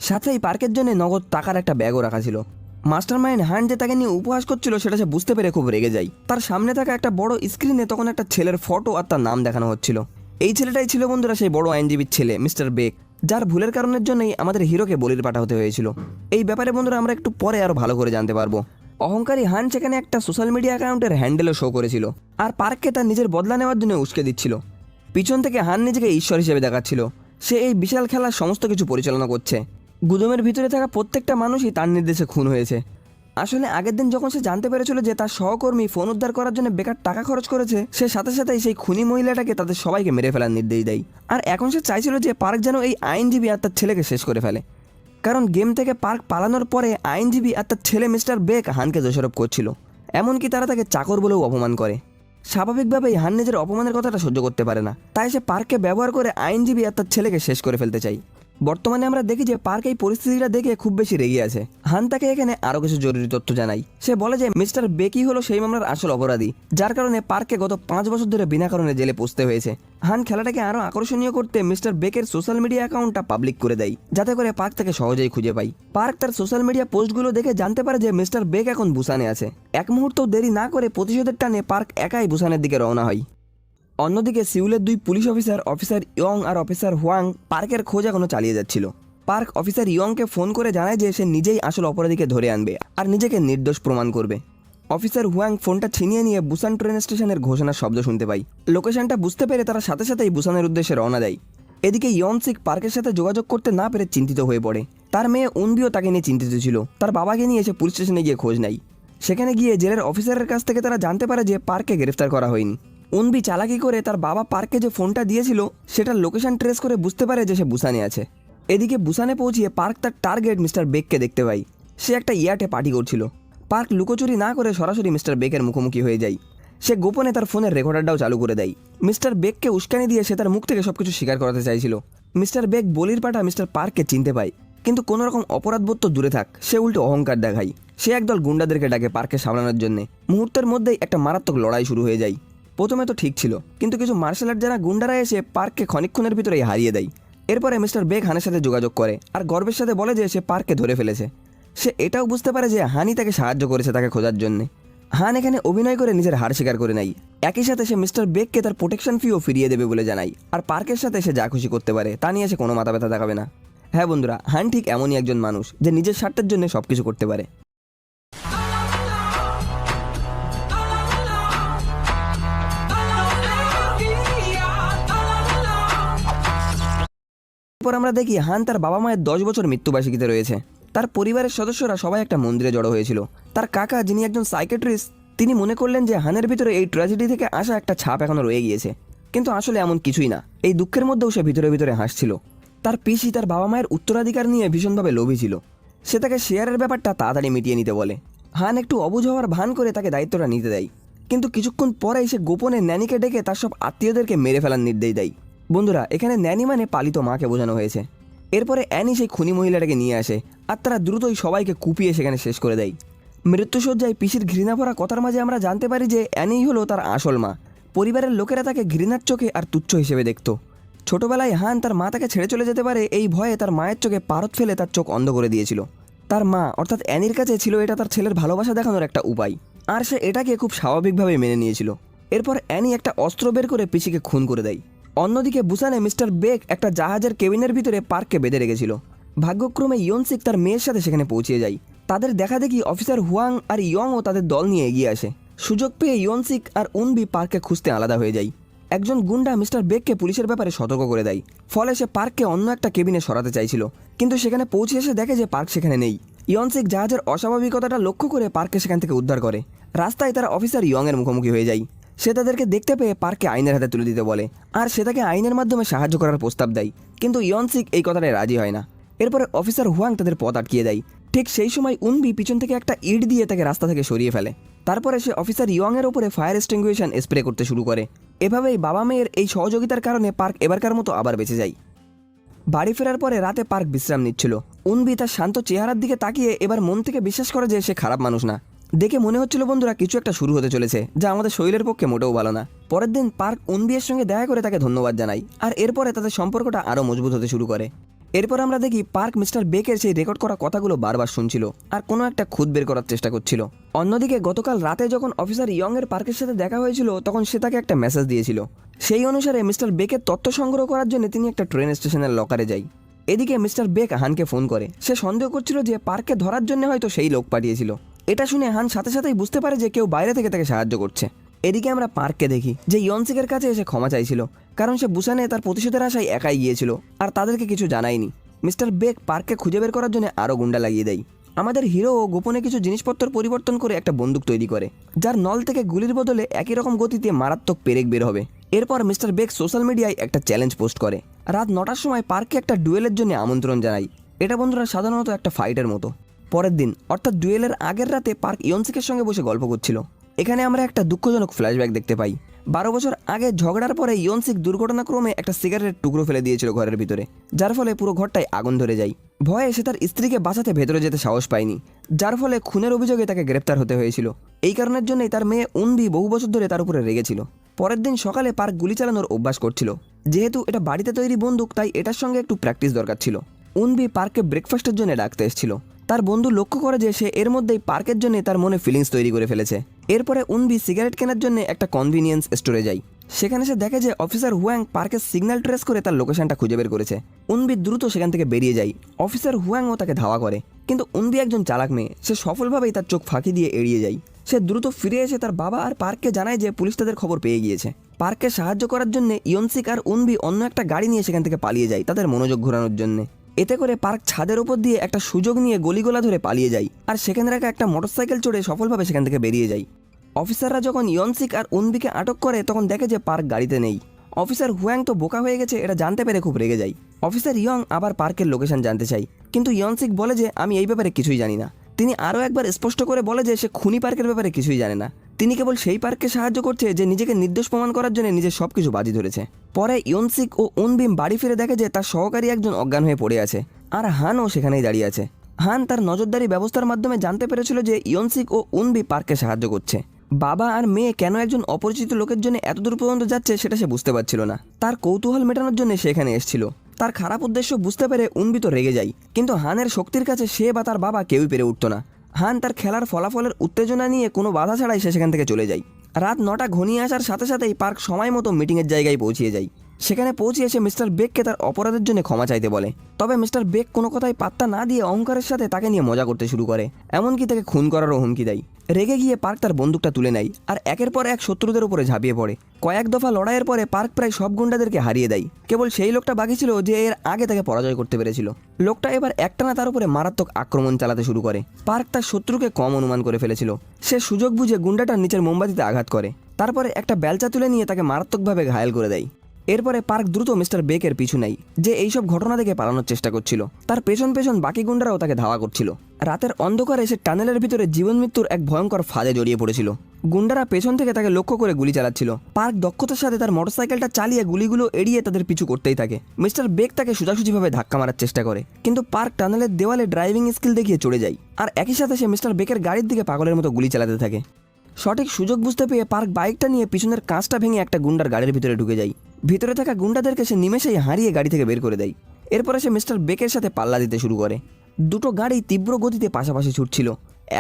সাথেই পার্কের জন্য নগদ টাকার একটা ব্যাগও রাখা ছিল। মাস্টারমাইন্ড হান্ট যে তাকে নিয়ে উপহাস করছিল সেটা সে বুঝতে পেরে খুব রেগে যায়। তার সামনে থাকা একটা বড় স্ক্রিনে তখন একটা ছেলের ফটো আর তার নাম দেখানো হচ্ছিল। এই ছেলেটাই ছিল বন্ধুরা সেই বড় আইনজীবীর ছেলে মিস্টার বেক, যার ভুলের কারণের জন্যই আমাদের হিরোকে বলির পাঠা হতে হয়েছিল। এই ব্যাপারে বন্ধুরা আমরা একটু পরে আরো ভালো করে জানতে পারবো। অহংকারী হান সেখানে একটা সোশ্যাল মিডিয়া অ্যাকাউন্টের হ্যান্ডেলও শো করেছিল আর পার্ককে তার নিজের বদলা নেওয়ার জন্য উস্কে দিচ্ছিল। পিছন থেকে হান নিজেকে ঈশ্বর হিসেবে দেখাচ্ছিল। সে এই বিশাল খেলার সমস্ত কিছু পরিচালনা করছে। গুদমের ভিতরে থাকা প্রত্যেকটা মানুষই তার নির্দেশে খুন হয়েছে। আসলে আগের দিন যখন সে জানতে পেরেছিল যে তার সহকর্মী ফোন উদ্ধার করার জন্য বেকার টাকা খরচ করেছে, সে সাথে সাথেই সেই খুনি মহিলাটাকে তাদের সবাইকে মেরে ফেলার নির্দেশ দেয়। আর এখন সে চাইছিল যে পার্ক যেন এই আইনজীবী আর তার ছেলেকে শেষ করে ফেলে, কারণ গেম থেকে পার্ক পালানোর পরে আইনজীবী আর তার ছেলে মিস্টার বেক হানকে দোষারোপ করছিল। এমনকি তারা তাকে চাকর বলেও অপমান করে। স্বাভাবিকভাবেই হান নিজের অপমানের কথাটা সহ্য করতে পারে না, তাই সে পার্ককে ব্যবহার করে আইনজীবী আর তার ছেলেকে শেষ করে ফেলতে চাই। বর্তমানে আমরা দেখি যে পার্ক এই পরিস্থিতিটা দেখে খুব বেশি রেগে আছে। হান তাকে এখানে আরও কিছু জরুরি তথ্য জানাই। সে বলে যে মিস্টার বেকি হলো সেই মামলার আসল অপরাধী, যার কারণে পার্ককে গত 5 বছর ধরে বিনা কারণে জেলে পুষতে হয়েছে। হান খেলাটাকে আরও আকর্ষণীয় করতে মিস্টার বেকের সোশ্যাল মিডিয়া অ্যাকাউন্টটা পাবলিক করে দেয়, যাতে করে পার্ক তাকে সহজেই খুঁজে পায়। পার্ক তার সোশ্যাল মিডিয়া পোস্টগুলো দেখে জানতে পারে যে মিস্টার বেক এখন বুসানে আছে। এক মুহূর্তও দেরি না করে প্রতিশোধের টানে পার্ক একাই বুসানের দিকে রওনা হয়। অন্যদিকে সিউলের 2 পুলিশ অফিসার ইয়ং আর অফিসার হোয়াং পার্কের খোঁজ এখনো চালিয়ে যাচ্ছিল। পার্ক অফিসার ইয়ংকে ফোন করে জানায় যে সে নিজেই আসল অপরাধীকে ধরে আনবে আর নিজেকে নির্দোষ প্রমাণ করবে। অফিসার হুয়াং ফোনটা ছিনিয়ে নিয়ে বুসান ট্রেন স্টেশনের ঘোষণার শব্দ শুনতে পায়। লোকেশনটা বুঝতে পেরে তারা সাথে সাথেই বুসানের উদ্দেশ্যে রওনা দেয়। এদিকে ইয়নসিক পার্কের সাথে যোগাযোগ করতে না পেরে চিন্তিত হয়ে পড়ে। তার মেয়ে উনবিও তাকে নিয়ে চিন্তিত ছিল। তার বাবাকে নিয়ে এসে পুলিশ স্টেশনে গিয়ে খোঁজ নেয়। সেখানে গিয়ে জেলের অফিসারের কাছ থেকে তারা জানতে পারে যে পার্ককে গ্রেফতার করা হয়নি। উনবি চালাকি করে তার বাবা পার্ককে যে ফোনটা দিয়েছিল সেটার লোকেশন ট্রেস করে বুঝতে পারে যে সে বুসানে আছে। এদিকে বুসানে পৌঁছিয়ে পার্ক তার টার্গেট মিস্টার বেককে দেখতে পায়। সে একটা ইয়াটে পার্টি করছিল। পার্ক লুকোচুরি না করে সরাসরি মিস্টার বেকের মুখোমুখি হয়ে যায়। সে গোপনে তার ফোনের রেকর্ডারটাও চালু করে দেয়। মিস্টার বেককে উস্কানি দিয়ে সে তার মুখ থেকে সবকিছু স্বীকার করাতে চাইছিল। মিস্টার বেক বলির পাঠা মিস্টার পার্ককে চিনতে পায়, কিন্তু কোনো রকম অপরাধবোধ তো দূরে থাক, সে উল্টো অহংকার দেখায়। সে একদল গুন্ডাদেরকে ডাকে পার্ককে সামলানোর জন্য। মুহূর্তের মধ্যেই একটা মারাত্মক লড়াই শুরু হয়ে যায়। প্রথমে তো ঠিক ছিল, কিন্তু কিছু মার্শাল আর্ট জানা গুন্ডারা এসে পার্ককে ক্ষণিকক্ষণের ভিতরেই হারিয়ে দেয়। এরপরে মিস্টার বেক হানের সাথে যোগাযোগ করে আর গর্বের সাথে বলে যে সে পার্ককে ধরে ফেলেছে। সে এটাও বুঝতে পারে যে হানি তাকে সাহায্য করেছে তাকে খোঁজার জন্য। হান এখানে অভিনয় করে নিজের হার স্বীকার করে নেয়। একই সাথে সে মিস্টার বেককে তার প্রোটেকশন ফিও ফিরিয়ে দেবে বলে জানায়। আর পার্কের সাথে সে যা খুশি করতে পারে তা নিয়ে সে কোনো মাথা ব্যথা দেখাবে না। হ্যাঁ বন্ধুরা, হান ঠিক এমনই একজন মানুষ যে নিজের স্বার্থের জন্য সব কিছু করতে পারে। এরপর আমরা দেখি হান তার বাবা মায়ের 10 বছর মৃত্যুবার্ষিকীতে রয়েছে। তার পরিবারের সদস্যরা সবাই একটা মন্দিরে জড়ো হয়েছিল। তার কাকা, যিনি একজন সাইকেট্রিস্ট, তিনি মনে করলেন যে হানের ভিতরে এই ট্র্যাজেডি থেকে আসা একটা ছাপ এখনো রয়ে গিয়েছে। কিন্তু আসলে এমন কিছুই না। এই দুঃখের মধ্যেও সে ভিতরে ভিতরে হাসছিল। তার পিসি তার বাবা মায়ের উত্তরাধিকার নিয়ে ভীষণভাবে লোভী ছিল। সে তাকে শেয়ারের ব্যাপারটা তাড়াতাড়ি মিটিয়ে নিতে বলে। হান একটু অবুঝ হওয়ার ভান করে তাকে দায়িত্বটা নিতে দেয়। কিন্তু কিছুক্ষণ পরেই সে গোপনে ন্যানিকে ডেকে তার সব আত্মীয়দেরকে মেরে ফেলার নির্দেশ দেয়। বন্ধুরা, এখানে ন্যানি মানে পালিত মাকে বোঝানো হয়েছে। এরপরে অ্যানি সেই খুনি মহিলাটাকে নিয়ে আসে আর তারা দ্রুতই সবাইকে কুপিয়ে সেখানে শেষ করে দেয়। মৃত্যুসজ্জায় পিসির ঘৃণা ভরা কথার মাঝে আমরা জানতে পারি যে অ্যানিই হলো তার আসল মা। পরিবারের লোকেরা তাকে ঘৃণার চোখে আর তুচ্ছ হিসেবে দেখত। ছোটবেলায় হান তার মা তাকে ছেড়ে চলে যেতে পারে এই ভয়ে তার মায়ের চোখে পারদ ফেলে তার চোখ অন্ধ করে দিয়েছিল। তার মা অর্থাৎ অ্যানির কাছে ছিল এটা তার ছেলের ভালোবাসা দেখানোর একটা উপায়, আর সে এটাকে খুব স্বাভাবিকভাবে মেনে নিয়েছিল। এরপর অ্যানি একটা অস্ত্র বের করে পিসিকে খুন করে দেয়। অন্যদিকে বুসানে মিস্টার বেক একটা জাহাজের কেবিনের ভিতরে পার্ককে বেঁধে রেখেছিল। ভাগ্যক্রমে ইয়নসিক তার মেয়ের সাথে সেখানে পৌঁছে যায়। তাদের দেখা দেখি অফিসার হুয়াং আর ইয়ংও তাদের দল নিয়ে এগিয়ে আসে। সুযোগ পেয়ে ইয়নসিক আর উনবি পার্ককে খুঁজতে আলাদা হয়ে যায়। একজন গুন্ডা মিস্টার বেককে পুলিশের ব্যাপারে সতর্ক করে দেয়। ফলে সে পার্ককে অন্য একটা কেবিনে সরাতে চাইছিল, কিন্তু সেখানে পৌঁছে এসে দেখে যে পার্ক সেখানে নেই। ইয়নসিক জাহাজের অস্বাভাবিকতাটা লক্ষ্য করে পার্ককে সেখান থেকে উদ্ধার করে। রাস্তায় তারা অফিসার ইয়ংয়ের মুখোমুখি হয়ে যায়। সে তাদেরকে দেখতে পেয়ে পার্ককে আইনের হাতে তুলে দিতে বলে আর সে তাকে আইনের মাধ্যমে সাহায্য করার প্রস্তাব দেয়, কিন্তু ইয়নসিক এই কথাটায় রাজি হয় না। এরপরে অফিসার হুয়াং তাদের পথ আটকিয়ে দেয়। ঠিক সেই সময় উনবি পিছন থেকে একটা ইট দিয়ে তাকে রাস্তা থেকে সরিয়ে ফেলে। তারপরে সে অফিসার ইয়ংয়ের ওপরে ফায়ার এক্সটিংগুইশন স্প্রে করতে শুরু করে। এভাবেই বাবা মেয়ের এই সহযোগিতার কারণে পার্ক এবারকার মতো আবার বেঁচে যায়। বাড়ি ফেরার পরে রাতে পার্ক বিশ্রাম নিচ্ছিল। উনবি তার শান্ত চেহারার দিকে তাকিয়ে এবার মন থেকে বিশ্বাস করে যে সে খারাপ মানুষ না। দেখে মনে হচ্ছিল বন্ধুরা কিছু একটা শুরু হতে চলেছে, যা আমাদের শরীরের পক্ষে মোটেও ভালো না। পরের দিন পার্ক উনবিয়ের সঙ্গে দেখা করে তাকে ধন্যবাদ জানায় আর এরপরে তাদের সম্পর্কটা আরও মজবুত হতে শুরু করে। এরপর আমরা দেখি পার্ক মিস্টার বেকের সেই রেকর্ড করা কথাগুলো বারবার শুনছিল আর কোনো একটা খুঁত বের করার চেষ্টা করছিল। অন্যদিকে গতকাল রাতে যখন অফিসার ইয়ংয়ের পার্কের সাথে দেখা হয়েছিল তখন সে তাকে একটা মেসেজ দিয়েছিল। সেই অনুসারে মিস্টার বেকের তথ্য সংগ্রহ করার জন্য তিনি একটা ট্রেন স্টেশনের লকারে যায়। এদিকে মিস্টার বেক হানকে ফোন করে। সে সন্দেহ করছিল যে পার্ককে ধরার জন্য হয়তো সেই লোক পাঠিয়েছিল। এটা শুনে হান সাথে সাথেই বুঝতে পারে যে কেউ বাইরে থেকে তাকে সাহায্য করছে। এদিকে আমরা পার্ককে দেখি যে ইয়নসিকের কাছে এসে ক্ষমা চাইছিল, কারণ সে বুসানে তার প্রতিশোধের আশায় একাই গিয়েছিল আর তাদেরকে কিছু জানায়নি। মিস্টার বেক পার্ককে খুঁজে বের করার জন্য আরও গুন্ডা লাগিয়ে দেয়। আমাদের হিরো গোপনে কিছু জিনিসপত্র পরিবর্তন করে একটা বন্দুক তৈরি করে, যার নল থেকে গুলির বদলে একই রকম গতিতে মারাত্মক পেরেক বের হবে। এরপর মিস্টার বেক সোশ্যাল মিডিয়ায় একটা চ্যালেঞ্জ পোস্ট করে। রাত 9টার সময় পার্ককে একটা ডুয়েলের জন্য আমন্ত্রণ জানায়। এটা বন্ধুরা সাধারণত একটা ফাইটের মতো। পরের দিন অর্থাৎ ডুয়েলের আগের রাতে পার্ক ইয়নসিকের সঙ্গে বসে গল্প করছিল। এখানে আমরা একটা দুঃখজনক ফ্ল্যাশব্যাক দেখতে পাই। 12 বছর আগে ঝগড়ার পরে ইয়নসিক দুর্ঘটনাক্রমে একটা সিগারেটের টুকরো ফেলে দিয়েছিল ঘরের ভিতরে, যার ফলে পুরো ঘরটায় আগুন ধরে যায়। ভয়ে সে তার স্ত্রীকে বাঁচাতে ভেতরে যেতে সাহস পায়নি, যার ফলে খুনের অভিযোগে তাকে গ্রেপ্তার হতে হয়েছিল। এই কারণের জন্যই তার মেয়ে উনবি বহু বছর ধরে তার উপরে রেগেছিল। পরের দিন সকালে পার্ক গুলি চালানোর অভ্যাস করছিল। যেহেতু এটা বাড়িতে তৈরি বন্দুক, তাই এটার সঙ্গে একটু প্র্যাকটিস দরকার ছিল। উনবি পার্ককে ব্রেকফাস্টের জন্য ডাকতে এসেছিল। তার বন্ধু লক্ষ্য করে যে সে এর মধ্যেই পার্কের জন্য তার মনে ফিলিংস তৈরি করে ফেলেছে। এরপরে উনবি সিগারেট কেনার জন্য একটা কনভিনিয়েন্স স্টোরে যায়। সেখানে সে দেখে যে অফিসার হুয়াং পার্কের সিগন্যাল ট্রেস করে তার লোকেশনটা খুঁজে বের করেছে। উনবি দ্রুত সেখান থেকে বেরিয়ে যায়। অফিসার হুয়াংও তাকে ধাওয়া করে, কিন্তু উনবি একজন চালাক মেয়ে, সে সফলভাবেই তার চোখ ফাঁকি দিয়ে এড়িয়ে যায়। সে দ্রুত ফিরে এসে তার বাবা আর পার্ককে জানায় যে পুলিশ তাদের খবর পেয়ে গিয়েছে। পার্ককে সাহায্য করার জন্য ইয়নসিক আর উনবি অন্য একটা গাড়ি নিয়ে সেখান থেকে পালিয়ে যায় তাদের মনোযোগ ঘোরানোর জন্য। এতে করে পার্ক ছাদের উপর দিয়ে একটা সুযোগ নিয়ে গলিগোলা ধরে পালিয়ে যায় আর সেখানে রাখা একটা মোটরসাইকেল চড়ে সফলভাবে সেখান থেকে বেরিয়ে যায়। অফিসাররা যখন ইয়নসিক আর উনবিকে আটক করে তখন দেখে যে পার্ক গাড়িতে নেই। অফিসার হুয়াং তো বোকা হয়ে গেছে এটা জানতে পেরে খুব রেগে যায়। অফিসার ইয়ং আবার পার্কের লোকেশন জানতে চাই, কিন্তু ইয়নসিক বলে যে আমি এই ব্যাপারে কিছুই জানি না। তিনি আরও একবার স্পষ্ট করে বলে যে সে খুনি পার্কের ব্যাপারে কিছুই জানে না। তিনি কেবল সেই পার্ককে সাহায্য করছে যে নিজেকে নির্দোষ প্রমাণ করার জন্য নিজের সব কিছু বাজি ধরেছে। পরে ইয়নসিক ও উনবিম বাড়ি ফিরে দেখে যে তার সহকারী একজন অজ্ঞান হয়ে পড়ে আছে আর হানও সেখানেই দাঁড়িয়ে আছে। হান তার নজরদারি ব্যবস্থার মাধ্যমে জানতে পেরেছিল যে ইয়নসিক ও উনবি পার্ককে সাহায্য করছে। বাবা আর মেয়ে কেন একজন অপরিচিত লোকের জন্য এতদূর পর্যন্ত যাচ্ছে সেটা সে বুঝতে পারছিল না। তার কৌতূহল মেটানোর জন্য সে এখানে এসেছিল। তার খারাপ উদ্দেশ্য বুঝতে পেরে উনবি তো রেগে যায়, কিন্তু হানের শক্তির কাছে সে বা তার বাবা কেউই পেরে উঠত না। হান তার খেলার ফলাফলের উত্তেজনা নিয়ে কোনো বাধা ছাড়াই সে সেখান থেকে চলে যায়। রাত 9টা ঘনিয়ে আসার সাথে সাথেই পার্ক সময় মতো মিটিংয়ের জায়গায় পৌঁছিয়ে যায়। সেখানে পৌঁছিয়ে সে মিস্টার বেককে তার অপরাধের জন্য ক্ষমা চাইতে বলে। তবে মিস্টার বেক কোনো কথাই পাত্তা না দিয়ে অহংকারের সাথে তাকে নিয়ে মজা করতে শুরু করে, এমনকি তাকে খুন করারও হুমকি দেয়। রেগে গিয়ে পার্ক তার বন্দুকটা তুলে নেয় আর একের পর এক শত্রুদের উপরে ঝাঁপিয়ে পড়ে। কয়েক দফা লড়াইয়ের পরে পার্ক প্রায় সব গুন্ডাদেরকে হারিয়ে দেয়। কেবল সেই লোকটা বাকি ছিল যে এর আগে তাকে পরাজয় করতে পেরেছিল। লোকটা এবার একটানা তার উপরে মারাত্মক আক্রমণ চালাতে শুরু করে। পার্ক তার শত্রুকে কম অনুমান করে ফেলেছিল। সে সুযোগ বুঝে গুন্ডাটার নিচের মোমবাতিতে আঘাত করে, তারপরে একটা বেলচা তুলে নিয়ে তাকে মারাত্মকভাবে ঘায়েল করে দেয়। এরপরে পার্ক দ্রুত মিস্টার বেকের পিছু নেয়, যে এইসব ঘটনা দেখে পালানোর চেষ্টা করছিল। তার পেছন পেছন বাকি গুন্ডারাও তাকে ধাওয়া করছিল। রাতের অন্ধকারে সে টানেলের ভিতরে জীবন মৃত্যুর এক ভয়ঙ্কর ফাঁদে জড়িয়ে পড়েছিল। গুন্ডারা পেছন থেকে তাকে লক্ষ্য করে গুলি চালাচ্ছিল। পার্ক দক্ষতার সাথে তার মোটরসাইকেলটা চালিয়ে গুলিগুলো এড়িয়ে তাদের পিছু করতেই থাকে। মিস্টার বেক তাকে সোজাসুজিভাবে ধাক্কা মারার চেষ্টা করে, কিন্তু পার্ক টানেলের দেওয়ালে ড্রাইভিং স্কিল দেখিয়ে চড়ে যায় আর একই সাথে সে মিস্টার বেকের গাড়ির দিকে পাগলের মতো গুলি চালাতে থাকে। সঠিক সুযোগ বুঝতে পেয়ে পার্ক বাইকটা নিয়ে পিছনের কাঁচটা ভেঙে একটা গুন্ডার গাড়ির ভিতরে ঢুকে যায়। ভিতরে থাকা গুন্ডাদেরকে সে নিমেষেই হারিয়ে গাড়ি থেকে বের করে দেয়। এরপরে সে মিস্টার বেকের সাথে পাল্লা দিতে শুরু করে। দুটো গাড়ি তীব্র গতিতে পাশাপাশি ছুটছিল।